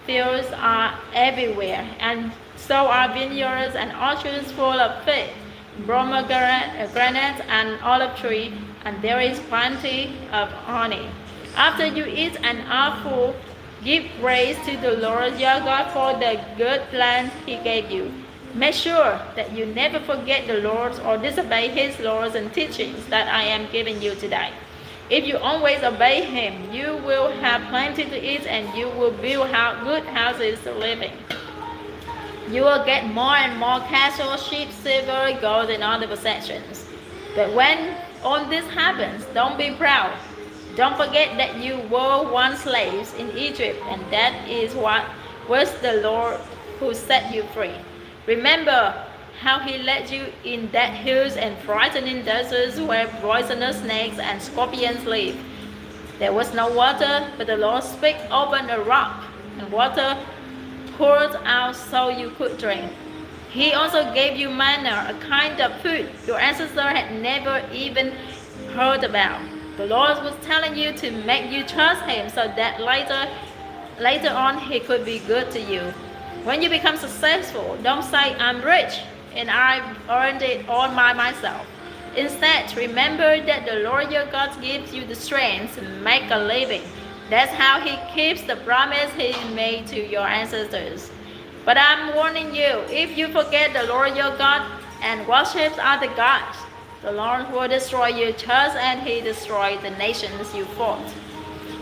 fields are everywhere, and so are vineyards and orchards full of figs, pomegranate and olive tree, and there is plenty of honey. After you eat and are full, give praise to the Lord your God for the good land He gave you. Make sure that you never forget the Lord or disobey His laws and teachings that I am giving you today. If you always obey Him, you will have plenty to eat and you will build good houses to live in. You will get more and more cattle, sheep, silver, gold, and other possessions. But when all this happens, don't be proud. Don't forget that you were once slaves in Egypt, and that is what was the Lord who set you free. Remember how He led you in that hills and frightening deserts where poisonous snakes and scorpions live. There was no water, but the Lord split open a rock, and water poured out so you could drink. He also gave you manna, a kind of food your ancestors had never even heard about. The Lord was telling you to make you trust Him so that later on He could be good to you. When you become successful, don't say, I'm rich and I've earned it all by myself. Instead, remember that the Lord your God gives you the strength to make a living. That's how He keeps the promise He made to your ancestors. But I'm warning you, if you forget the Lord your God and worship other gods, the Lord will destroy you just as He destroyed the nations you fought.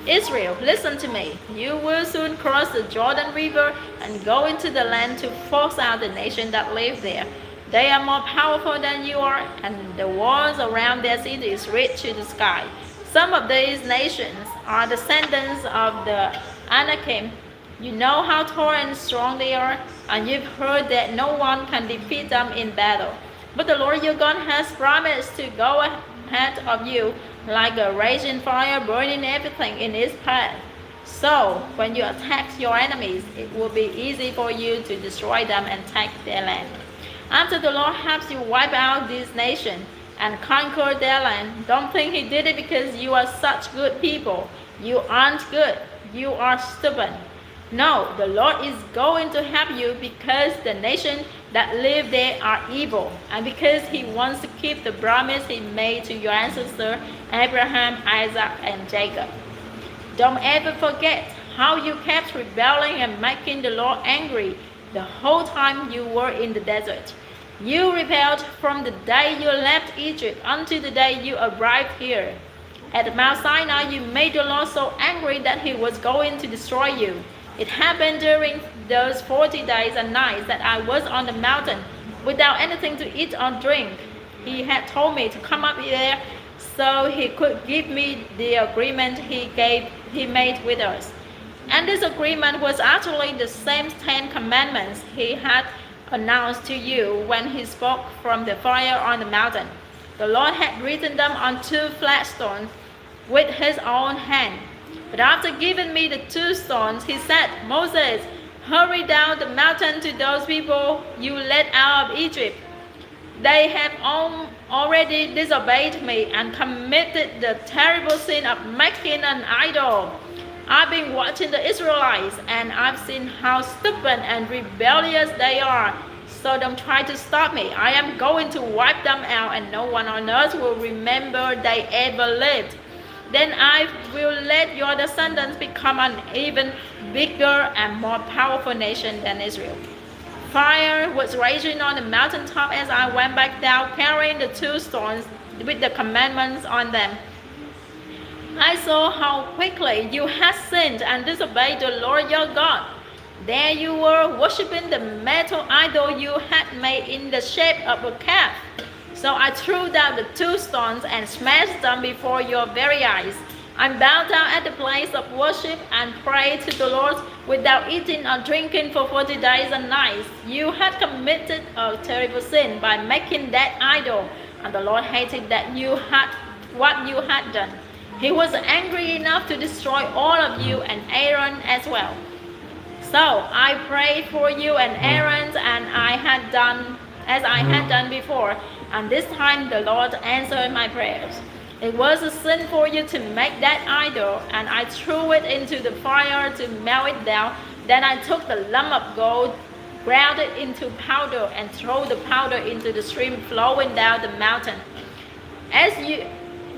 Israel, listen to me. You will soon cross the Jordan River and go into the land to force out the nation that live there. They are more powerful than you are, and the walls around their cities reach to the sky. Some of these nations are descendants of the Anakim. You know how tall and strong they are, and you've heard that no one can defeat them in battle. But the Lord your God has promised to go ahead of you like a raging fire, burning everything in its path. So, when you attack your enemies, it will be easy for you to destroy them and take their land. After the Lord helps you wipe out this nation and conquer their land, don't think He did it because you are such good people. You aren't good. You are stubborn. No, the Lord is going to help you because the nation that live there are evil, and because He wants to keep the promise He made to your ancestor Abraham, Isaac, and Jacob. Don't ever forget how you kept rebelling and making the Lord angry the whole time you were in the desert. You rebelled from the day you left Egypt until the day you arrived here. At Mount Sinai, you made the Lord so angry that he was going to destroy you. It happened during those 40 days and nights that I was on the mountain without anything to eat or drink. He had told me to come up there so he could give me the agreement he made with us. And this agreement was actually the same 10 commandments he had announced to you when he spoke from the fire on the mountain. The Lord had written them on 2 flat stones with his own hand. But after giving me the 2 stones, he said, Moses, hurry down the mountain to those people you led out of Egypt. They have already disobeyed me and committed the terrible sin of making an idol. I've been watching the Israelites and I've seen how stubborn and rebellious they are. So don't try to stop me. I am going to wipe them out and no one on earth will remember they ever lived. Then I will let your descendants become an even bigger and more powerful nation than Israel. Fire was raging on the mountaintop as I went back down carrying the 2 stones with the commandments on them. I saw how quickly you had sinned and disobeyed the Lord your God. There you were worshipping the metal idol you had made in the shape of a calf. So I threw down the 2 stones and smashed them before your very eyes. I bowed down at the place of worship and prayed to the Lord without eating or drinking for 40 days and nights. You had committed a terrible sin by making that idol, and the Lord hated what you had done. He was angry enough to destroy all of you and Aaron as well. So I prayed for you and Aaron and I had done before, and this time the Lord answered my prayers. It was a sin for you to make that idol, and I threw it into the fire to melt it down. Then I took the lump of gold, ground it into powder, and threw the powder into the stream flowing down the mountain. As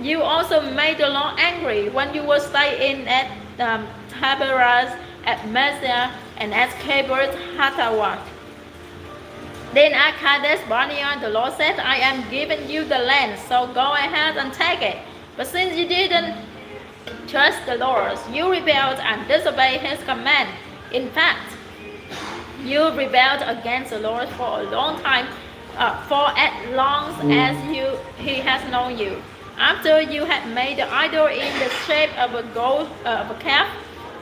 you also made the Lord angry when you were staying at Taberah, at Mesa, and at Kibbutz Hattaavah. Then at Kadesh Barnea, the Lord said, I am giving you the land, so go ahead and take it. But since you didn't trust the Lord, you rebelled and disobeyed his command. In fact, you rebelled against the Lord for a long time, for as long as he has known you. After you had made the idol in the shape of a calf,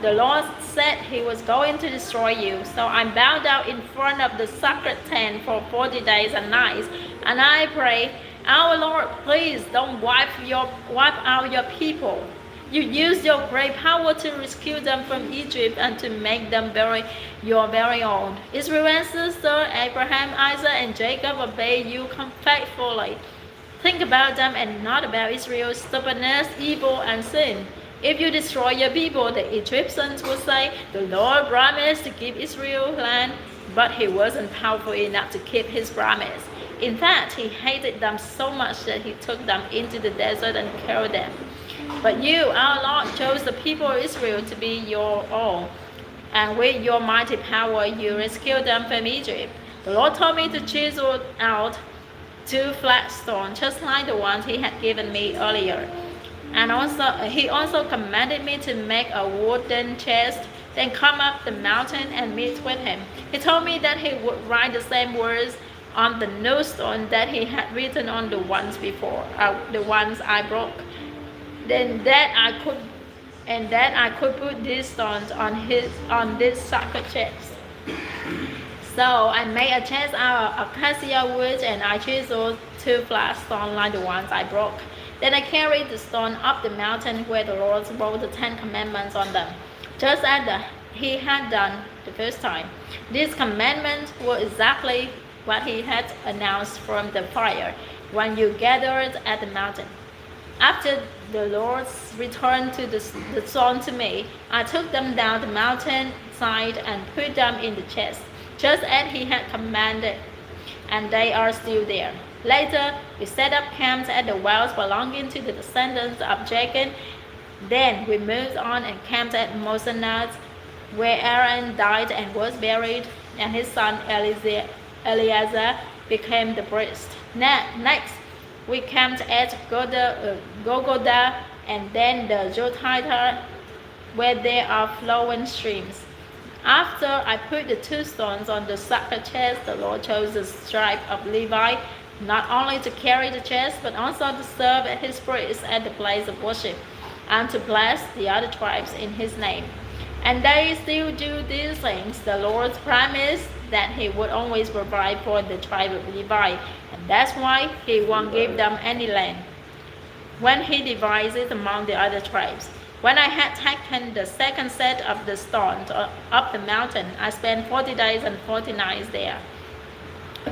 the Lord said he was going to destroy you. So I bowed down in front of the sacred tent for 40 days and nights, and I prayed, our Lord, please don't wipe out your people. You used your great power to rescue them from Egypt and to make them your very own. Israel's sister, Abraham, Isaac, and Jacob obeyed you faithfully. Think about them and not about Israel's stubbornness, evil, and sin. If you destroy your people, the Egyptians will say, the Lord promised to give Israel land, but he wasn't powerful enough to keep his promise. In fact, he hated them so much that he took them into the desert and killed them. But you, our Lord, chose the people of Israel to be your own, and with your mighty power you rescued them from Egypt. The Lord told me to chisel out 2 flat stones, just like the ones he had given me earlier. And he also commanded me to make a wooden chest, then come up the mountain and meet with him. He told me that he would write the same words on the new stone that he had written on the ones before, the ones I broke. Then that I could put these stones on this sacred chest. So I made a chest out of acacia wood, and I chiseled 2 flat stones like the ones I broke. Then I carried the stone up the mountain where the Lord wrote the 10 commandments on them, just as he had done the first time. These commandments were exactly what he had announced from the fire when you gathered at the mountain. After the Lord returned the stone to me, I took them down the mountain side and put them in the chest, just as he had commanded, and they are still there. Later, we set up camps at the wells belonging to the descendants of Jacob Then we moved on and camped at Mosenat, where Aaron died and was buried, and his son Eleazar became the priest. Next, we camped at Gogoda and then the Jotita, where there are flowing streams. After I put the 2 stones on the sacred chest, the Lord chose the tribe of Levi, not only to carry the chest, but also to serve as his priests at the place of worship, and to bless the other tribes in his name. And they still do these things. The Lord promised that he would always provide for the tribe of Levi, and that's why he won't give them any land when he divides it among the other tribes. When I had taken the second set of the stones up the mountain, I spent 40 days and 40 nights there,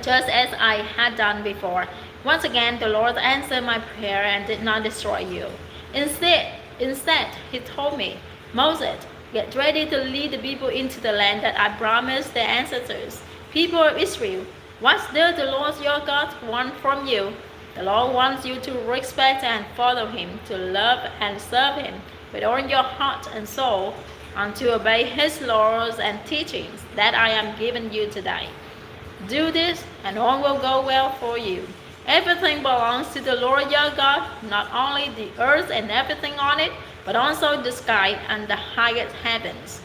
just as I had done before. Once again, the Lord answered my prayer and did not destroy you. Instead, he told me, Moses, get ready to lead the people into the land that I promised their ancestors. People of Israel, what does the Lord your God want from you? The Lord wants you to respect and follow him, to love and serve him with all your heart and soul, and to obey his laws and teachings that I am giving you today. Do this, and all will go well for you. Everything belongs to the Lord your God, not only the earth and everything on it, but also the sky and the highest heavens.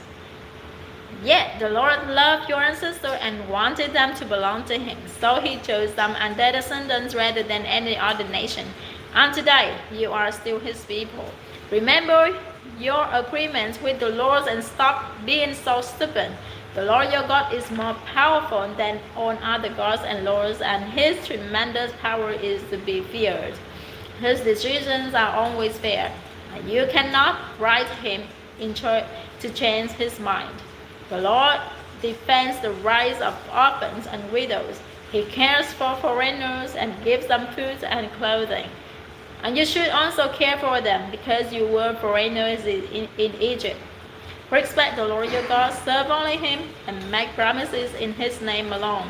Yet the Lord loved your ancestors and wanted them to belong to him, so he chose them and their descendants rather than any other nation. And today you are still his people. Remember your agreements with the Lord and stop being so stupid. The Lord your God is more powerful than all other gods and lords, and his tremendous power is to be feared. His decisions are always fair, and you cannot write him to change his mind. The Lord defends the rights of orphans and widows. He cares for foreigners and gives them food and clothing. And you should also care for them, because you were foreigners in Egypt. Respect the Lord your God, serve only him, and make promises in his name alone.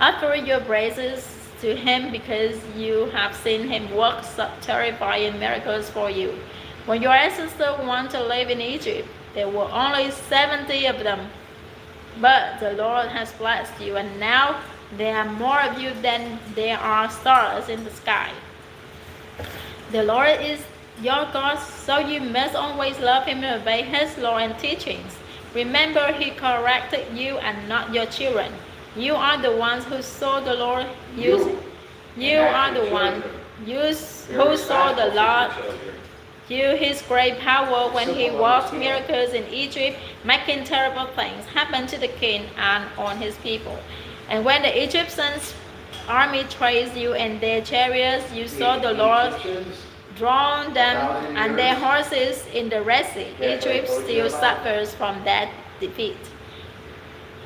Offer your praises to him, because you have seen him work such terrifying miracles for you. When your ancestors wanted to live in Egypt, there were only 70 of them. But the Lord has blessed you, and now there are more of you than there are stars in the sky. The Lord is your God, so you must always love him and obey his law and teachings. Remember, he corrected you and not your children. You are the ones who saw the Lord use. You are the one who saw the Lord use his great power when he worked miracles in Egypt, making terrible things happen to the king and on his people. And when the Egyptians army chased you in their chariots, you saw the Lord drown them and their horses in the Red Sea. Egypt still suffers from that defeat.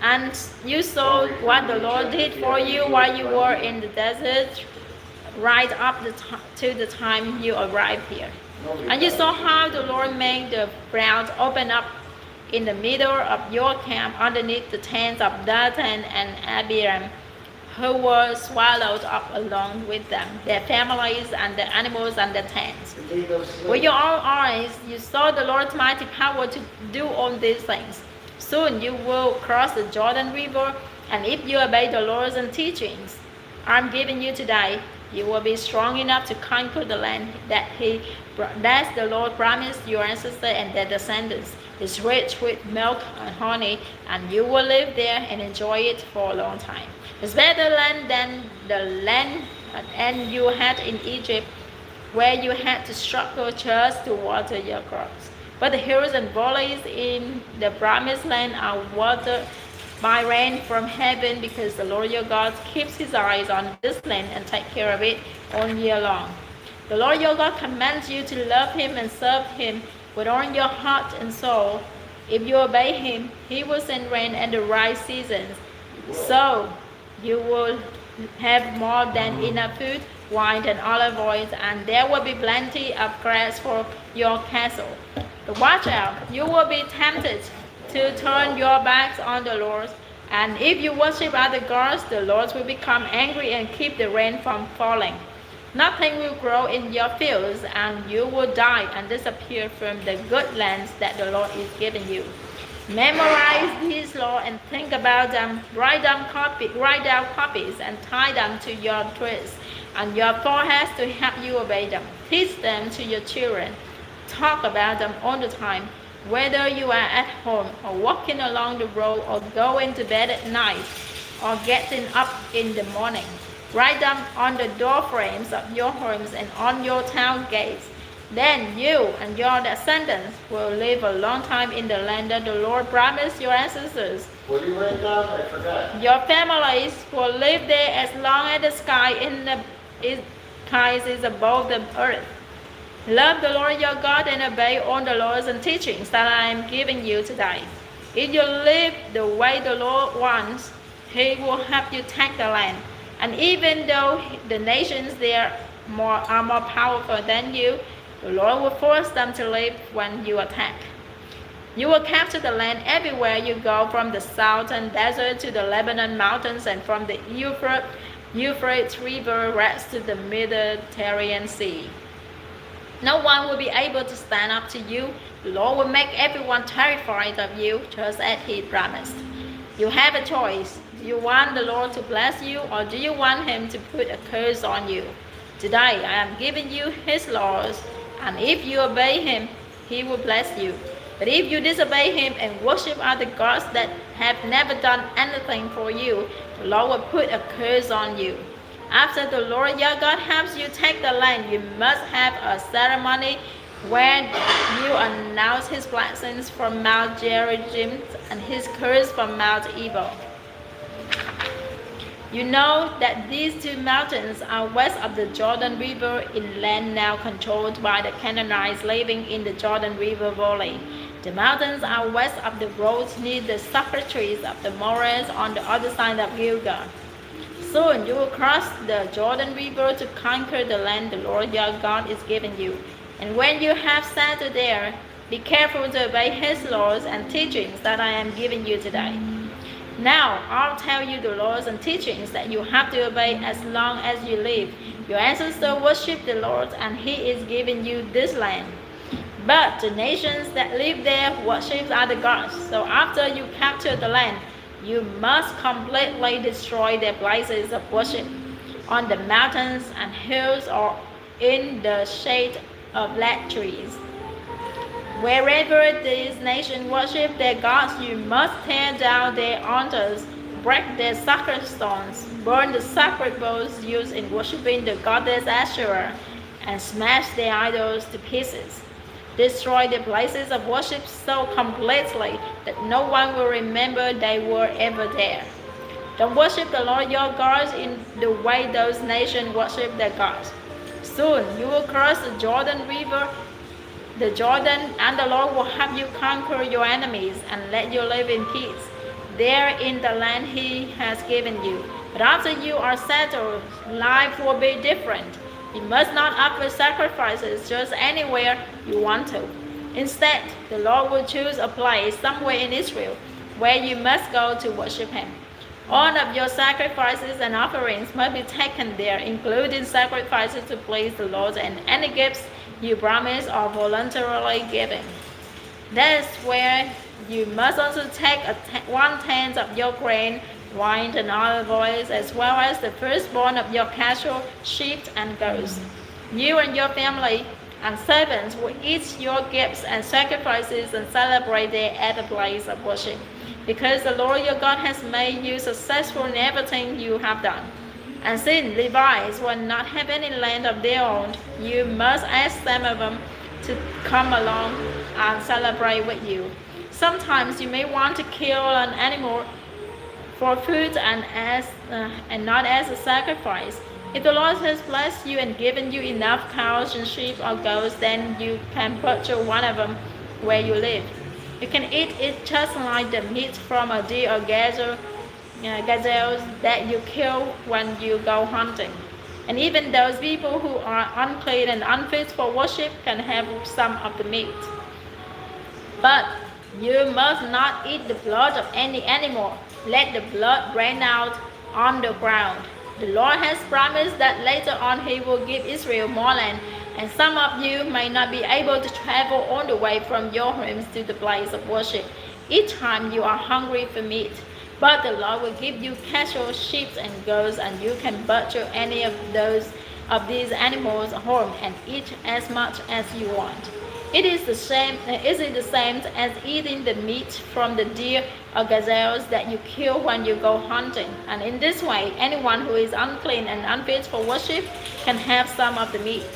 And you saw what the Lord did for you while you were in the desert, right up to the time you arrived here. And you saw how the Lord made the ground open up in the middle of your camp underneath the tents of Dathan and Abiram, who were swallowed up along with them, their families and the animals and the tents. With your own eyes, you saw the Lord's mighty power to do all these things. Soon you will cross the Jordan River, and if you obey the laws and teachings I'm giving you today, you will be strong enough to conquer the land that the Lord promised your ancestors and their descendants. It's rich with milk and honey, and you will live there and enjoy it for a long time. It's better land than the land and you had in Egypt, where you had to struggle just to water your crops. But the hills and valleys in the promised land are watered by rain from heaven, because the Lord your God keeps his eyes on this land and takes care of it all year long. The Lord your God commands you to love him and serve him with all your heart and soul. If you obey him, he will send rain at the right seasons, so you will have more than enough food, wine, and olive oil, and there will be plenty of grass for your cattle. But watch out, you will be tempted to turn your backs on the Lord, and if you worship other gods, the Lord will become angry and keep the rain from falling. Nothing will grow in your fields, and you will die and disappear from the good lands that the Lord is giving you. Memorize these laws and think about them. Write down copies and tie them to your wrists and your foreheads to help you obey them. Teach them to your children. Talk about them all the time, whether you are at home or walking along the road or going to bed at night or getting up in the morning. Write them on the door frames of your homes and on your town gates. Then you and your descendants will live a long time in the land that the Lord promised your ancestors. What do you write down? I forgot. Your families will live there as long as the sky is above the earth. Love the Lord your God and obey all the laws and teachings that I am giving you today. If you live the way the Lord wants, He will help you take the land. And even though the nations there are more powerful than you, the Lord will force them to leave when you attack. You will capture the land everywhere you go, from the southern desert to the Lebanon mountains and from the Euphrates River west to the Mediterranean Sea. No one will be able to stand up to you. The Lord will make everyone terrified of you, just as He promised. You have a choice. Do you want the Lord to bless you, or do you want Him to put a curse on you? Today I am giving you His laws, and if you obey Him, He will bless you. But if you disobey Him and worship other gods that have never done anything for you, the Lord will put a curse on you. After the Lord your God helps you take the land, you must have a ceremony where you announce His blessings from Mount Gerizim and His curse from Mount Ebal. You know that these two mountains are west of the Jordan River in land now controlled by the Canaanites living in the Jordan River Valley. The mountains are west of the roads near the sucker trees of the Mores on the other side of Gilgal. Soon you will cross the Jordan River to conquer the land the Lord your God is giving you. And when you have settled there, be careful to obey His laws and teachings that I am giving you today. Now I'll tell you the laws and teachings that you have to obey as long as you live. Your ancestors worship the Lord, and He is giving you this land. But the nations that live there worship other gods. So after you capture the land, you must completely destroy their places of worship on the mountains and hills or in the shade of large trees. Wherever these nations worship their gods, you must tear down their altars, break their sacred stones, burn the sacred bowls used in worshiping the goddess Asherah, and smash their idols to pieces. Destroy the places of worship so completely that no one will remember they were ever there. Don't worship the Lord your God in the way those nations worship their gods. Soon you will cross the Jordan River, and the Lord will help you conquer your enemies and let you live in peace there in the land He has given you. But after you are settled, life will be different. You must not offer sacrifices just anywhere you want to. Instead, the Lord will choose a place somewhere in Israel where you must go to worship Him. All of your sacrifices and offerings must be taken there, including sacrifices to please the Lord and any gifts you promise or voluntarily giving. That is where you must also take 1/10 of your grain, wine, and olive oil, as well as the firstborn of your cattle, sheep, and goats. You and your family and servants will eat your gifts and sacrifices and celebrate there at the place of worship, because the Lord your God has made you successful in everything you have done. And since Levites will not have any land of their own, you must ask some of them to come along and celebrate with you. Sometimes you may want to kill an animal for food and not as a sacrifice. If the Lord has blessed you and given you enough cows and sheep or goats, then you can butcher one of them where you live. You can eat it just like the meat from a deer or gazelles that you kill when you go hunting. And even those people who are unclean and unfit for worship can have some of the meat. But you must not eat the blood of any animal. Let the blood drain out on the ground. The Lord has promised that later on He will give Israel more land, and some of you may not be able to travel all the way from your homes to the place of worship each time you are hungry for meat. But the Lord will give you cattle, sheep, and goats, and you can butcher any of these animals home and eat as much as you want. Is it the same as eating the meat from the deer or gazelles that you kill when you go hunting? And in this way, anyone who is unclean and unfit for worship can have some of the meat.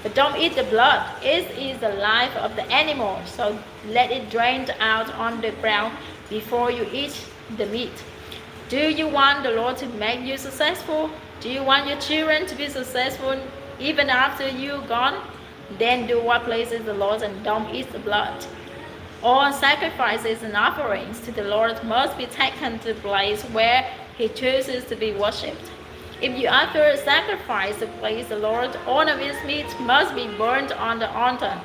But don't eat the blood. It is the life of the animal, so let it drain out on the ground before you eat the meat. Do you want the Lord to make you successful? Do you want your children to be successful even after you're gone? Then do what pleases the Lord and don't eat the blood. All sacrifices and offerings to the Lord must be taken to the place where He chooses to be worshipped. If you offer a sacrifice to please the Lord, all of its meat must be burned on the altar.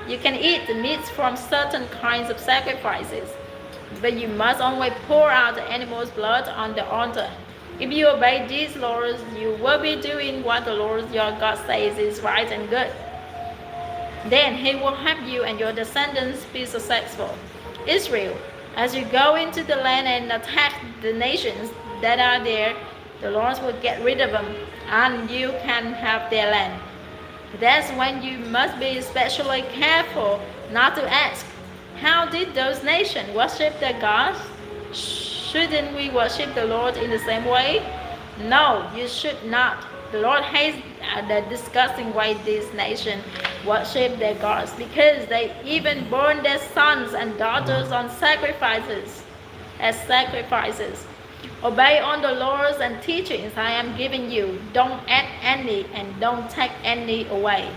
You can eat the meats from certain kinds of sacrifices, but you must only pour out the animal's blood on the altar. If you obey these laws, you will be doing what the Lord your God says is right and good. Then He will help you and your descendants be successful. Israel, as you go into the land and attack the nations that are there, the Lord will get rid of them, and you can have their land. That's when you must be especially careful not to ask, how did those nations worship their gods? Shouldn't we worship the Lord in the same way? No, you should not. The Lord hates the disgusting way these nations worship their gods, because they even burn their sons and daughters on sacrifices as sacrifices. Obey all the laws and teachings I am giving you. Don't add any and don't take any away.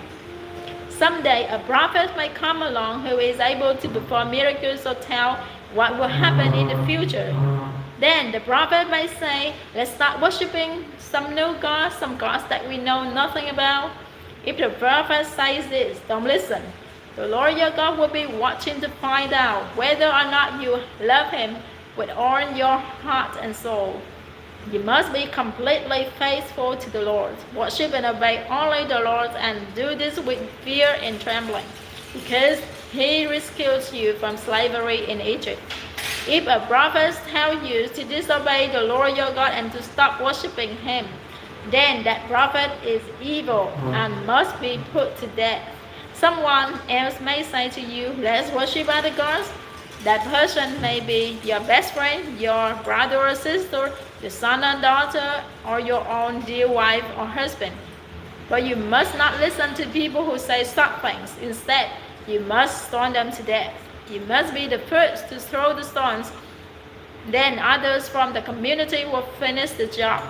Someday a prophet may come along who is able to perform miracles or tell what will happen in the future. Then the prophet may say, let's start worshiping some new gods, some gods that we know nothing about. If the prophet says this, don't listen. The Lord your God will be watching to find out whether or not you love Him with all your heart and soul. You must be completely faithful to the Lord. Worship and obey only the Lord, and do this with fear and trembling, because He rescued you from slavery in Egypt. If a prophet tells you to disobey the Lord your God and to stop worshiping Him, then that prophet is evil and must be put to death. Someone else may say to you, let's worship other gods. That person may be your best friend, your brother or sister, your son or daughter, or your own dear wife or husband. But you must not listen to people who say such things. Instead, you must stone them to death. You must be the first to throw the stones. Then others from the community will finish the job.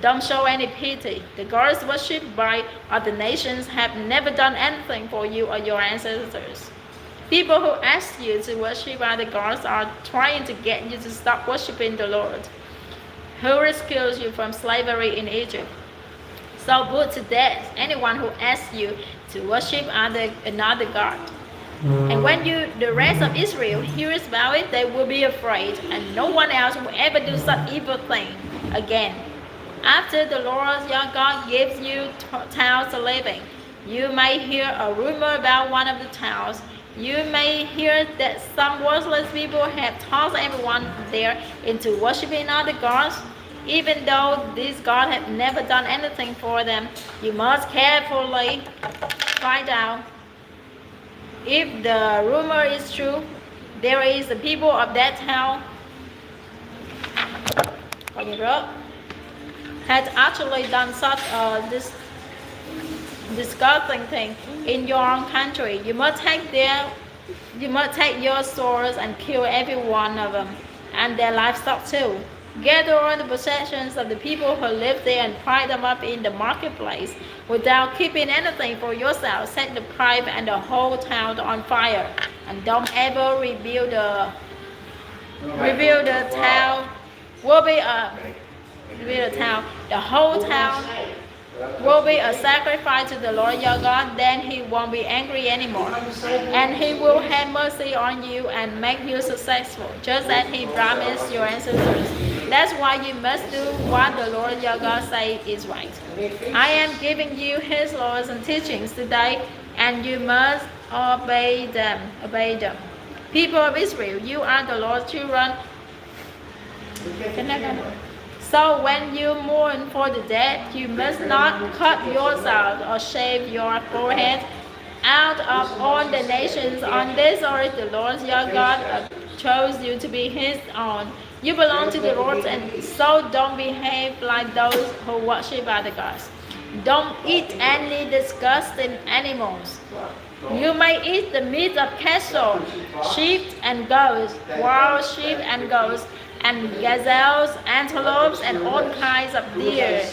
Don't show any pity. The gods worshipped by other nations have never done anything for you or your ancestors. People who ask you to worship other gods are trying to get you to stop worshiping the Lord, who rescues you from slavery in Egypt. So put to death anyone who asks you to worship another god. And when the rest of Israel hears about it, they will be afraid, and no one else will ever do such evil thing again. After the Lord your God gives you towns to live in, you may hear a rumor about one of the towns. You may hear that some worthless people have tossed everyone there into worshiping other gods. Even though these gods have never done anything for them, you must carefully find out if the rumor is true. There is the people of that town had actually done such this disgusting thing in your own country. You must take your swords and kill every one of them, and their livestock too. Gather all the possessions of the people who live there and pile them up in the marketplace without keeping anything for yourself. Set the pride and the whole town on fire, and don't ever rebuild the town. The whole town will be a sacrifice to the Lord your God. Then He won't be angry anymore, and He will have mercy on you and make you successful, just as He promised your ancestors. That's why you must do what the Lord your God says is right. I am giving you his laws and teachings today, and you must obey them. Obey them. People of Israel, you are the Lord's children. So when you mourn for the dead, you must not cut yourself or shave your forehead. Out of all the nations on this earth, the Lord your God chose you to be his own. You belong to the Lord, and so don't behave like those who worship other gods. Don't eat any disgusting animals. You may eat the meat of cattle, sheep and goats, wild sheep and goats, and gazelles, antelopes, and all kinds of deer.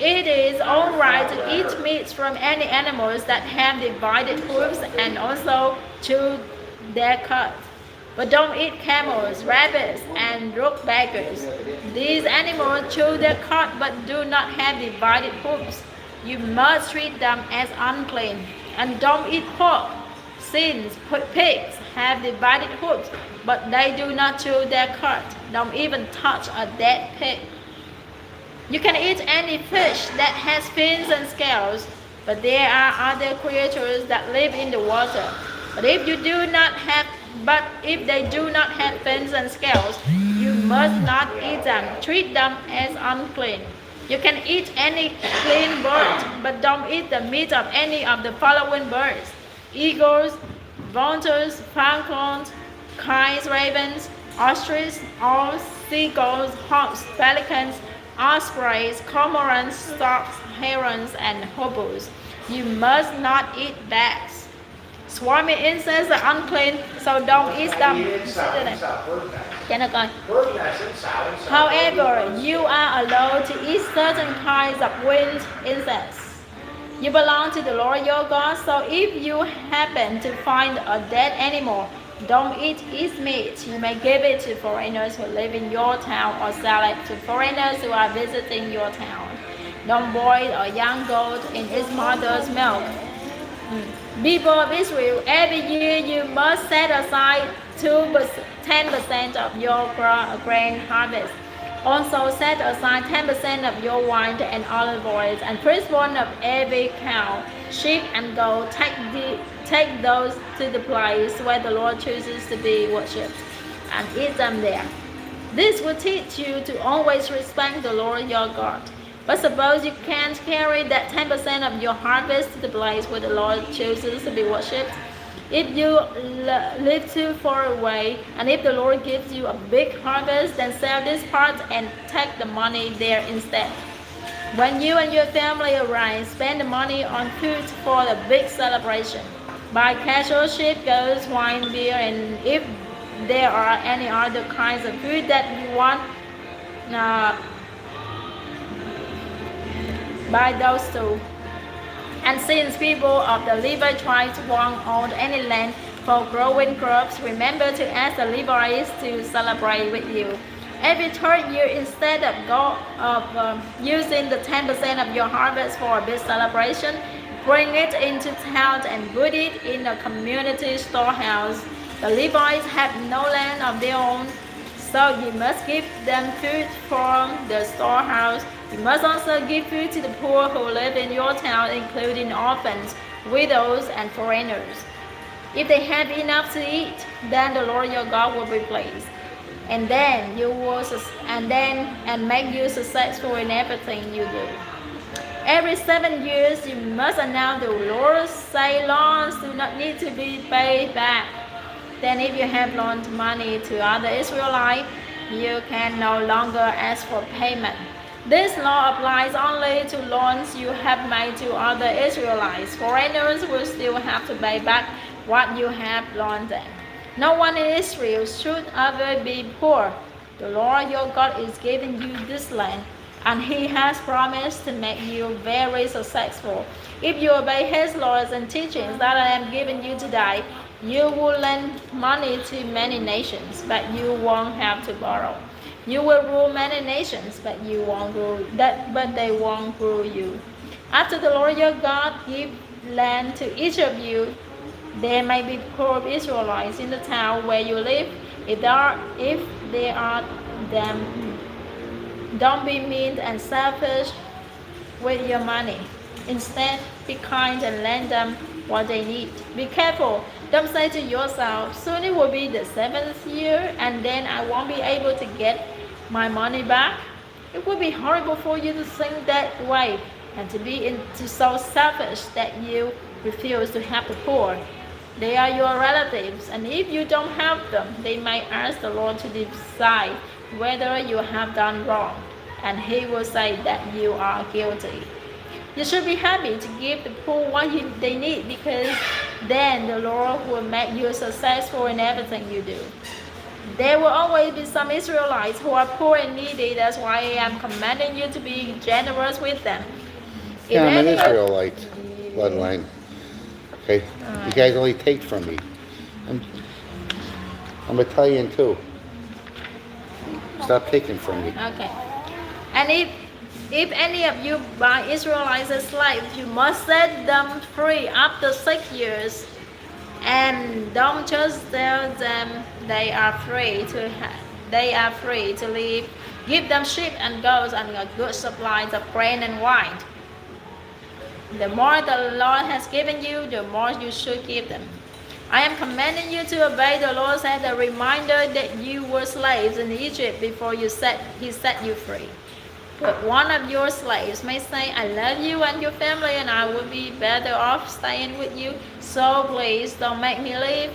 It is all right to eat meat from any animals that have divided hooves and also chew their cud. But don't eat camels, rabbits, and rookbackers. These animals chew their cud but do not have divided hooves. You must treat them as unclean. And don't eat pork. Since pigs have divided hooves, but they do not chew their cud. Don't even touch a dead pig. You can eat any fish that has fins and scales, but there are other creatures that live in the water. But if they do not have fins and scales, you must not eat them. Treat them as unclean. You can eat any clean bird, but don't eat the meat of any of the following birds: eagles, vultures, falcons, kites, ravens, ostriches, owls, seagulls, hawks, pelicans, ospreys, cormorants, storks, herons, and hobos. You must not eat bats. Swarming insects are unclean, so don't eat them. However, you are allowed to eat certain kinds of winged insects. You belong to the Lord your God, so if you happen to find a dead animal, don't eat its meat. You may give it to foreigners who live in your town or sell it to foreigners who are visiting your town. Don't boil a young goat in its mother's milk. People of Israel, every year you must set aside 10% of your grain harvest. Also set aside 10% of your wine and olive oil, and firstborn of every cow, sheep, and goat. Take those to the place where the Lord chooses to be worshipped, and eat them there. This will teach you to always respect the Lord your God. But suppose you can't carry that 10% of your harvest to the place where the Lord chooses to be worshipped. If you live too far away, and if the Lord gives you a big harvest, then sell this part and take the money there instead. When you and your family arrive, spend the money on food for the big celebration. Buy cattle, sheep, goats, wine, beer, and if there are any other kinds of food that you want, buy those too. And since people of the Levi tribes won't own any land for growing crops, remember to ask the Levites to celebrate with you. Every third year, instead of using the 10% of your harvest for a big celebration, bring it into town and put it in a community storehouse. The Levites have no land of their own, so you must give them food from the storehouse. You must also give food to the poor who live in your town, including orphans, widows, and foreigners. If they have enough to eat, then the Lord your God will be pleased, and then make you successful in everything you do. Every 7 years, you must announce the Lord's say loans do not need to be paid back. Then if you have loaned money to other Israelites, you can no longer ask for payment. This law applies only to loans you have made to other Israelites. Foreigners will still have to pay back what you have loaned them. No one in Israel should ever be poor. The Lord your God is giving you this land, and He has promised to make you very successful. If you obey His laws and teachings that I am giving you today, you will lend money to many nations, but you won't have to borrow. You will rule many nations, but they won't rule you. After the Lord your God give land to each of you, there may be poor Israelites in the town where you live. If there are them. Don't be mean and selfish with your money. Instead, be kind and lend them what they need. Be careful. Don't say to yourself, soon it will be the 7th year and then I won't be able to get my money back. It would be horrible for you to think that way and to be so selfish that you refuse to help the poor. They are your relatives, and if you don't help them, they might ask the Lord to decide whether you have done wrong, and He will say that you are guilty. You should be happy to give the poor what they need, because then the Lord will make you successful in everything you do. There will always be some Israelites who are poor and needy. That's why I am commanding you to be generous with them. Yeah, I'm an Israelite bloodline. Okay, you guys only take from me. I'm Italian too. Stop taking from me. Okay. And if any of you buy Israelites as slaves, you must set them free after 6 years. And don't just tell them they are free to leave. Give them sheep and goats and a good supply of grain and wine. The more the Lord has given you, the more you should give them. I am commanding you to obey the Lord as a reminder that you were slaves in Egypt before He set you free. But one of your slaves may say, I love you and your family and I would be better off staying with you, so please don't make me leave.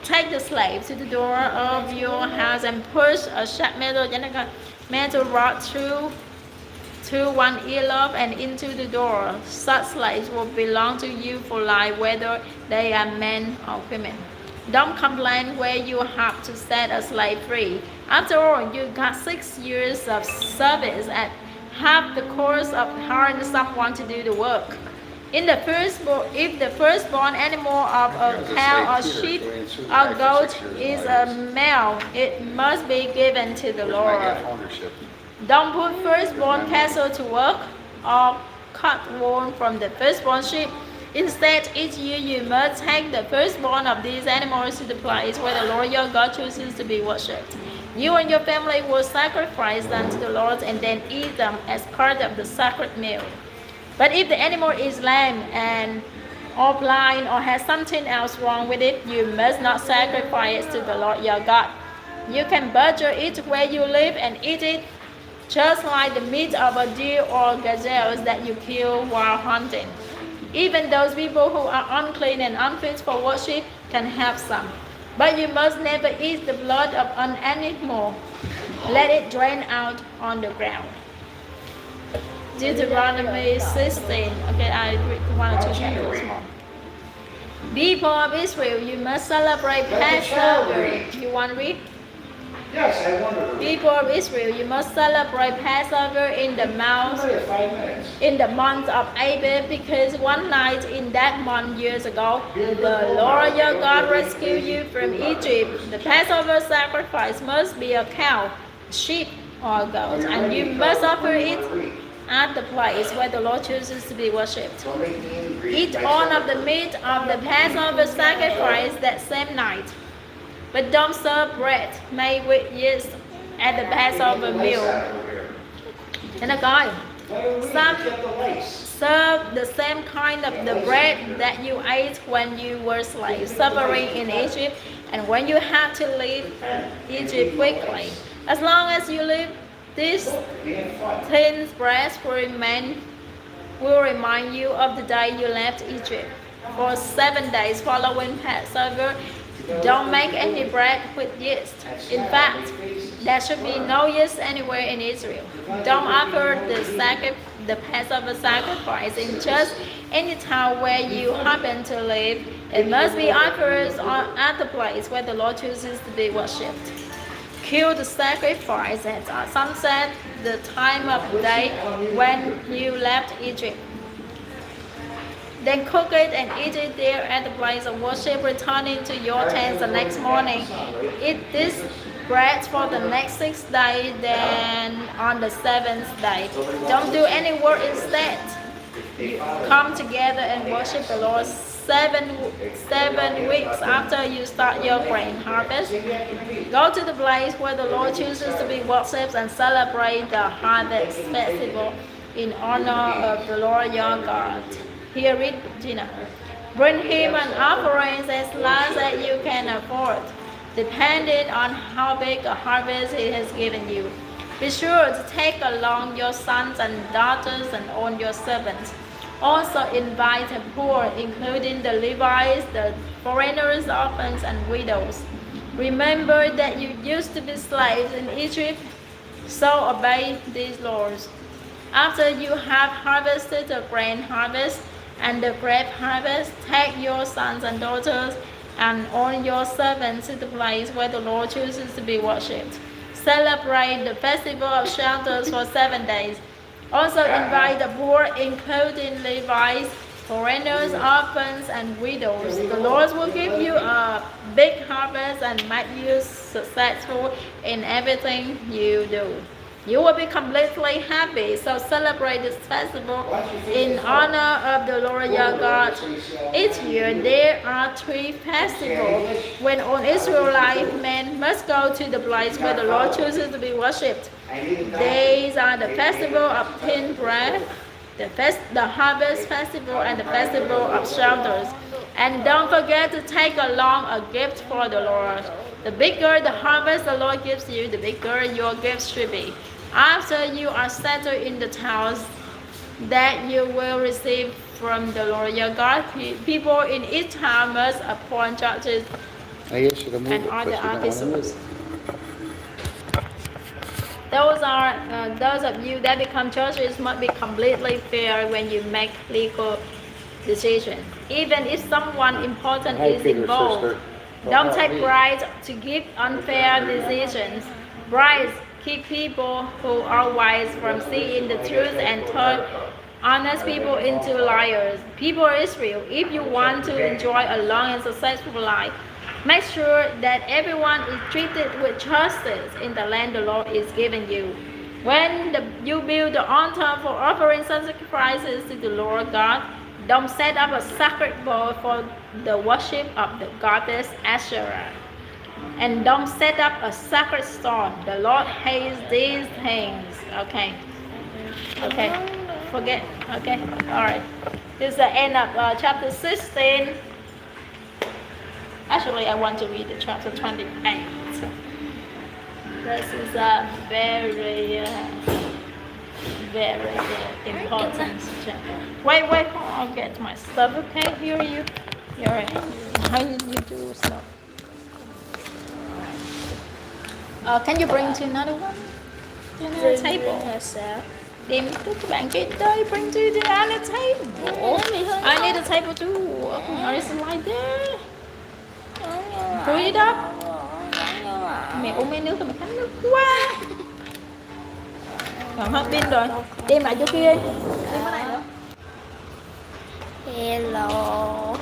Take the slave to the door of your house and push a sharp metal rod through one earlobe and into the door. Such slaves will belong to you for life, whether they are men or women. Don't complain where you have to set a slave free. After all, you got 6 years of service at half the cost of hiring someone to do the work. If the firstborn animal of a cow or sheep or goat is a male, it must be given to the Lord. Don't put firstborn cattle to work or cut wool from the firstborn sheep. Instead, each year you must take the firstborn of these animals to the place where the Lord your God chooses to be worshipped. You and your family will sacrifice them to the Lord and then eat them as part of the sacred meal. But if the animal is lame or blind or has something else wrong with it, you must not sacrifice it to the Lord your God. You can butcher it where you live and eat it, just like the meat of a deer or gazelles that you kill while hunting. Even those people who are unclean and unfit for worship can have some. But you must never eat the blood of an animal. Let it drain out on the ground. Deuteronomy 16. Okay, I read 1 or 2 chapters more. People of Israel, you must celebrate Passover. You want to read? Yes, I wonder. People of Israel, you must celebrate Passover in the month of Abib, because one night in that month years ago, the Lord your God rescued you from Egypt. The Passover sacrifice must be a cow, sheep, or a goat, and you must offer it at the place where the Lord chooses to be worshipped. Eat all of the meat of the Passover sacrifice that same night. But don't serve bread made with yeast at the Passover meal. And again, serve the same kind of the bread that you ate when you were slaves, suffering in Egypt, and when you had to leave Egypt quickly. As long as you live, these thin breads will remind you of the day you left Egypt. For 7 days following Passover, don't make any bread with yeast. In fact, there should be no yeast anywhere in Israel. Don't offer the Passover sacrifice in just any town where you happen to live. It must be offered at the place where the Lord chooses to be worshipped. Kill the sacrifice at sunset, the time of day when you left Egypt. Then cook it and eat it there at the place of worship, returning to your tents the next morning. Eat this bread for the next 6 days, then on the 7th day. Don't do any work instead. you come together and worship the Lord 7 weeks after you start your grain harvest. Go to the place where the Lord chooses to be worshipped and celebrate the harvest festival in honor of the Lord your God. Hear it, Gina. Bring him an offering as large as you can afford, depending on how big a harvest he has given you. Be sure to take along your sons and daughters and all your servants. Also invite the poor, including the Levites, the foreigners, orphans, and widows. Remember that you used to be slaves in Egypt, so obey these laws. After you have harvested the grain harvest and the grape harvest, take your sons and daughters and all your servants to the place where the Lord chooses to be worshipped. Celebrate the festival of shelters for 7 days. Also invite the poor, including Levites, foreigners, orphans, and widows. The Lord will give you a big harvest and make you successful in everything you do. You will be completely happy. So celebrate this festival in honor of the Lord your God. Each year there are 3 festivals when all Israelite men must go to the place where the Lord chooses to be worshipped. These are the festival of Tin Bread, the Harvest Festival, and the Festival of Shelters. And don't forget to take along a gift for the Lord. The bigger the harvest the Lord gives you, the bigger your gift should be. After you are settled in the towns that you will receive from the Lord your God, people in each town must appoint judges and other officers. Those of you that become judges must be completely fair when you make legal decisions. Even if someone important is involved, don't take bribes to give unfair decisions. Bribes keep people who are wise from seeing the truth and turn honest people into liars. People of Israel, if you want to enjoy a long and successful life, make sure that everyone is treated with justice in the land the Lord is giving you. When you build the altar for offering sacrifices to the Lord God, don't set up a sacred bowl for the worship of the goddess Asherah. And don't set up a sacred stone. The Lord hates these things. Okay. Forget. Okay. All right. This is the end of chapter 16. Actually, I want to read the chapter 28. This is a very important chapter. Wait, I'll get my stuff. Okay, here you. How you do stuff? Can you bring to another one? To another table. Đem các bạn kia tới, bring to the other table. I need a table too. It's like that. Put it up. Mẹ uống mấy nước rồi, mẹ khánh nước quá. Còn hết pin rồi. Đem lại chỗ kia. Đem cái này nữa. Hello.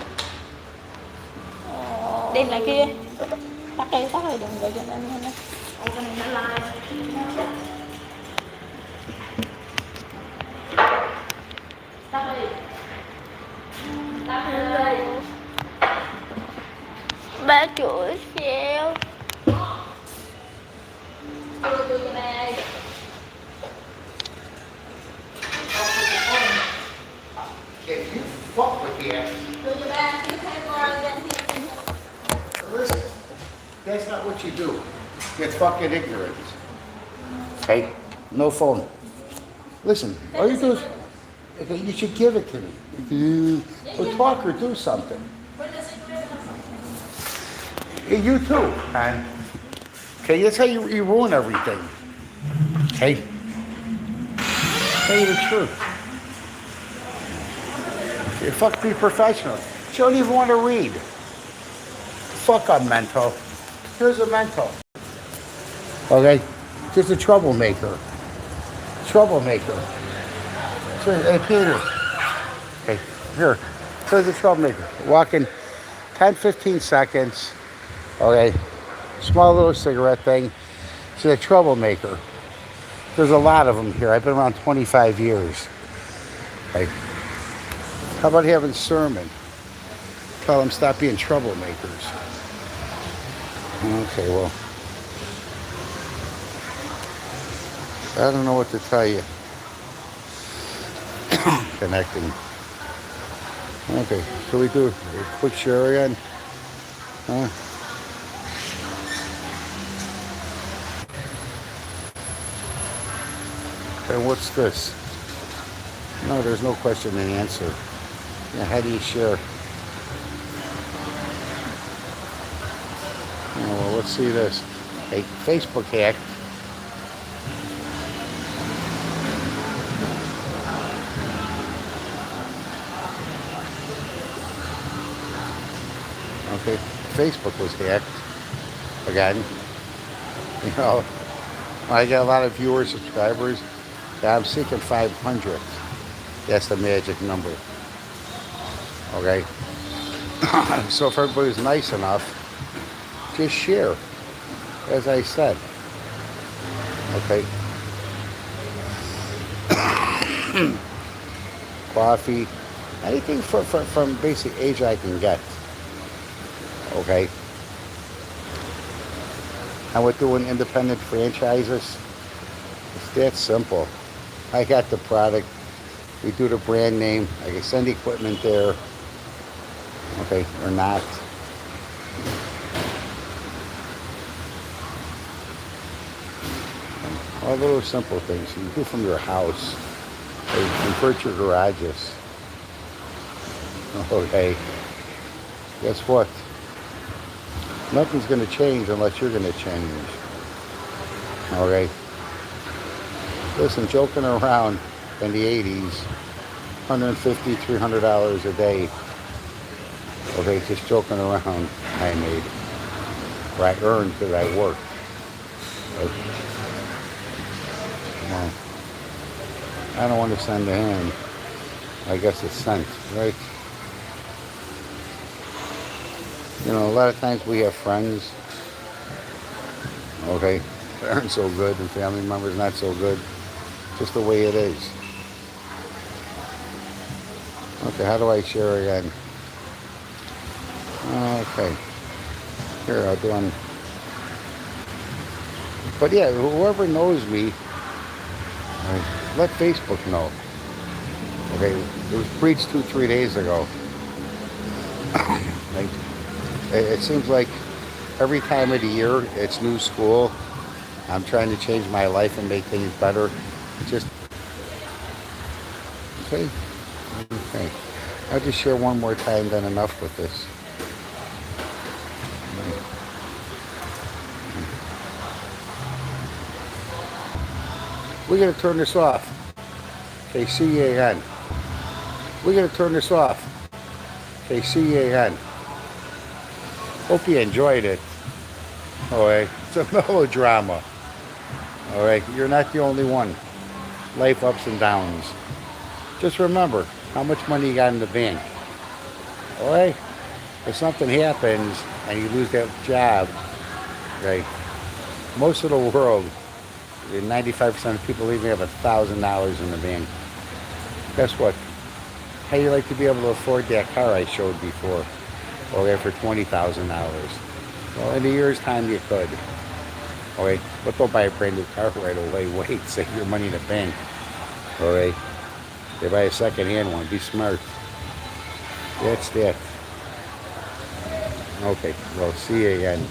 Đem lại kia. Tắt đây đừng gọi cho anh nha. Cái này nó live. Tắt đi. Ba chuỗi xeo. If you fuck with the ass. Listen, that's not what you do. It's fucking ignorant. Hey, no phone. Listen, all you do is, okay, you should give it to me. Or talk or do something. Hey, you too, man. Okay, that's how you ruin everything. Okay? Tell you the truth. You fuck, be professional. You don't even want to read. Fuck on mental. Here's a mental. Okay? Just a troublemaker. Troublemaker. Hey, Peter. Okay, here. Here's a troublemaker. Walking 10, 15 seconds. Okay? Small little cigarette thing. She's a troublemaker. There's a lot of them here. I've been around 25 years. Okay? How about having sermon? Tell them stop being troublemakers. Okay, well, I don't know what to tell you. Connecting. Okay, so we do a quick share again. Huh? And what's this? No, there's no question and answer. Yeah, how do you share? Oh, well, let's see this. A Facebook hack. Okay, Facebook was hacked again. You know, I got a lot of viewers, subscribers. Yeah, I'm seeking 500. That's the magic number. Okay. So if everybody's nice enough, just share, as I said. Okay. Coffee, anything from basic age I can get. Okay. And we're doing independent franchises. It's that simple. I got the product. We do the brand name. I can send equipment there. Okay, or not. All those simple things you do from your house. You convert your garages. Okay. Guess what? Nothing's going to change unless you're going to change. Okay. Listen, joking around in the 80s, $150, $300 a day. Okay, just joking around, I made. Or I earned because I worked. Okay. Well, I don't want to send a hand. I guess it's sent, right? You know, a lot of times we have friends. Okay, they aren't so good, and family members not so good. Just the way it is. Okay, how do I share again? Okay. Here, I'll do on. But yeah, whoever knows me, let Facebook know. Okay, it was breached 2-3 days ago. Like, it seems like every time of the year, it's new school. I'm trying to change my life and make things better. Just, okay. Okay. I'll just share one more time, then enough with this. We're going to turn this off. Okay, see you again. We're going to turn this off. Okay, see you again. Hope you enjoyed it. Alright, it's a melodrama. Alright, you're not the only one. Life ups and downs. Just remember how much money you got in the bank. Alright? If something happens and you lose that job, okay, most of the world, 95% of people even have $1,000 in the bank. Guess what? How do you like to be able to afford that car I showed before? Okay, for $20,000. Well, in a year's time you could. Okay, but don't buy a brand new car right away. Wait, save your money in the bank. Alright? They buy a second-hand one. Be smart. That's that. Okay, well, see you again.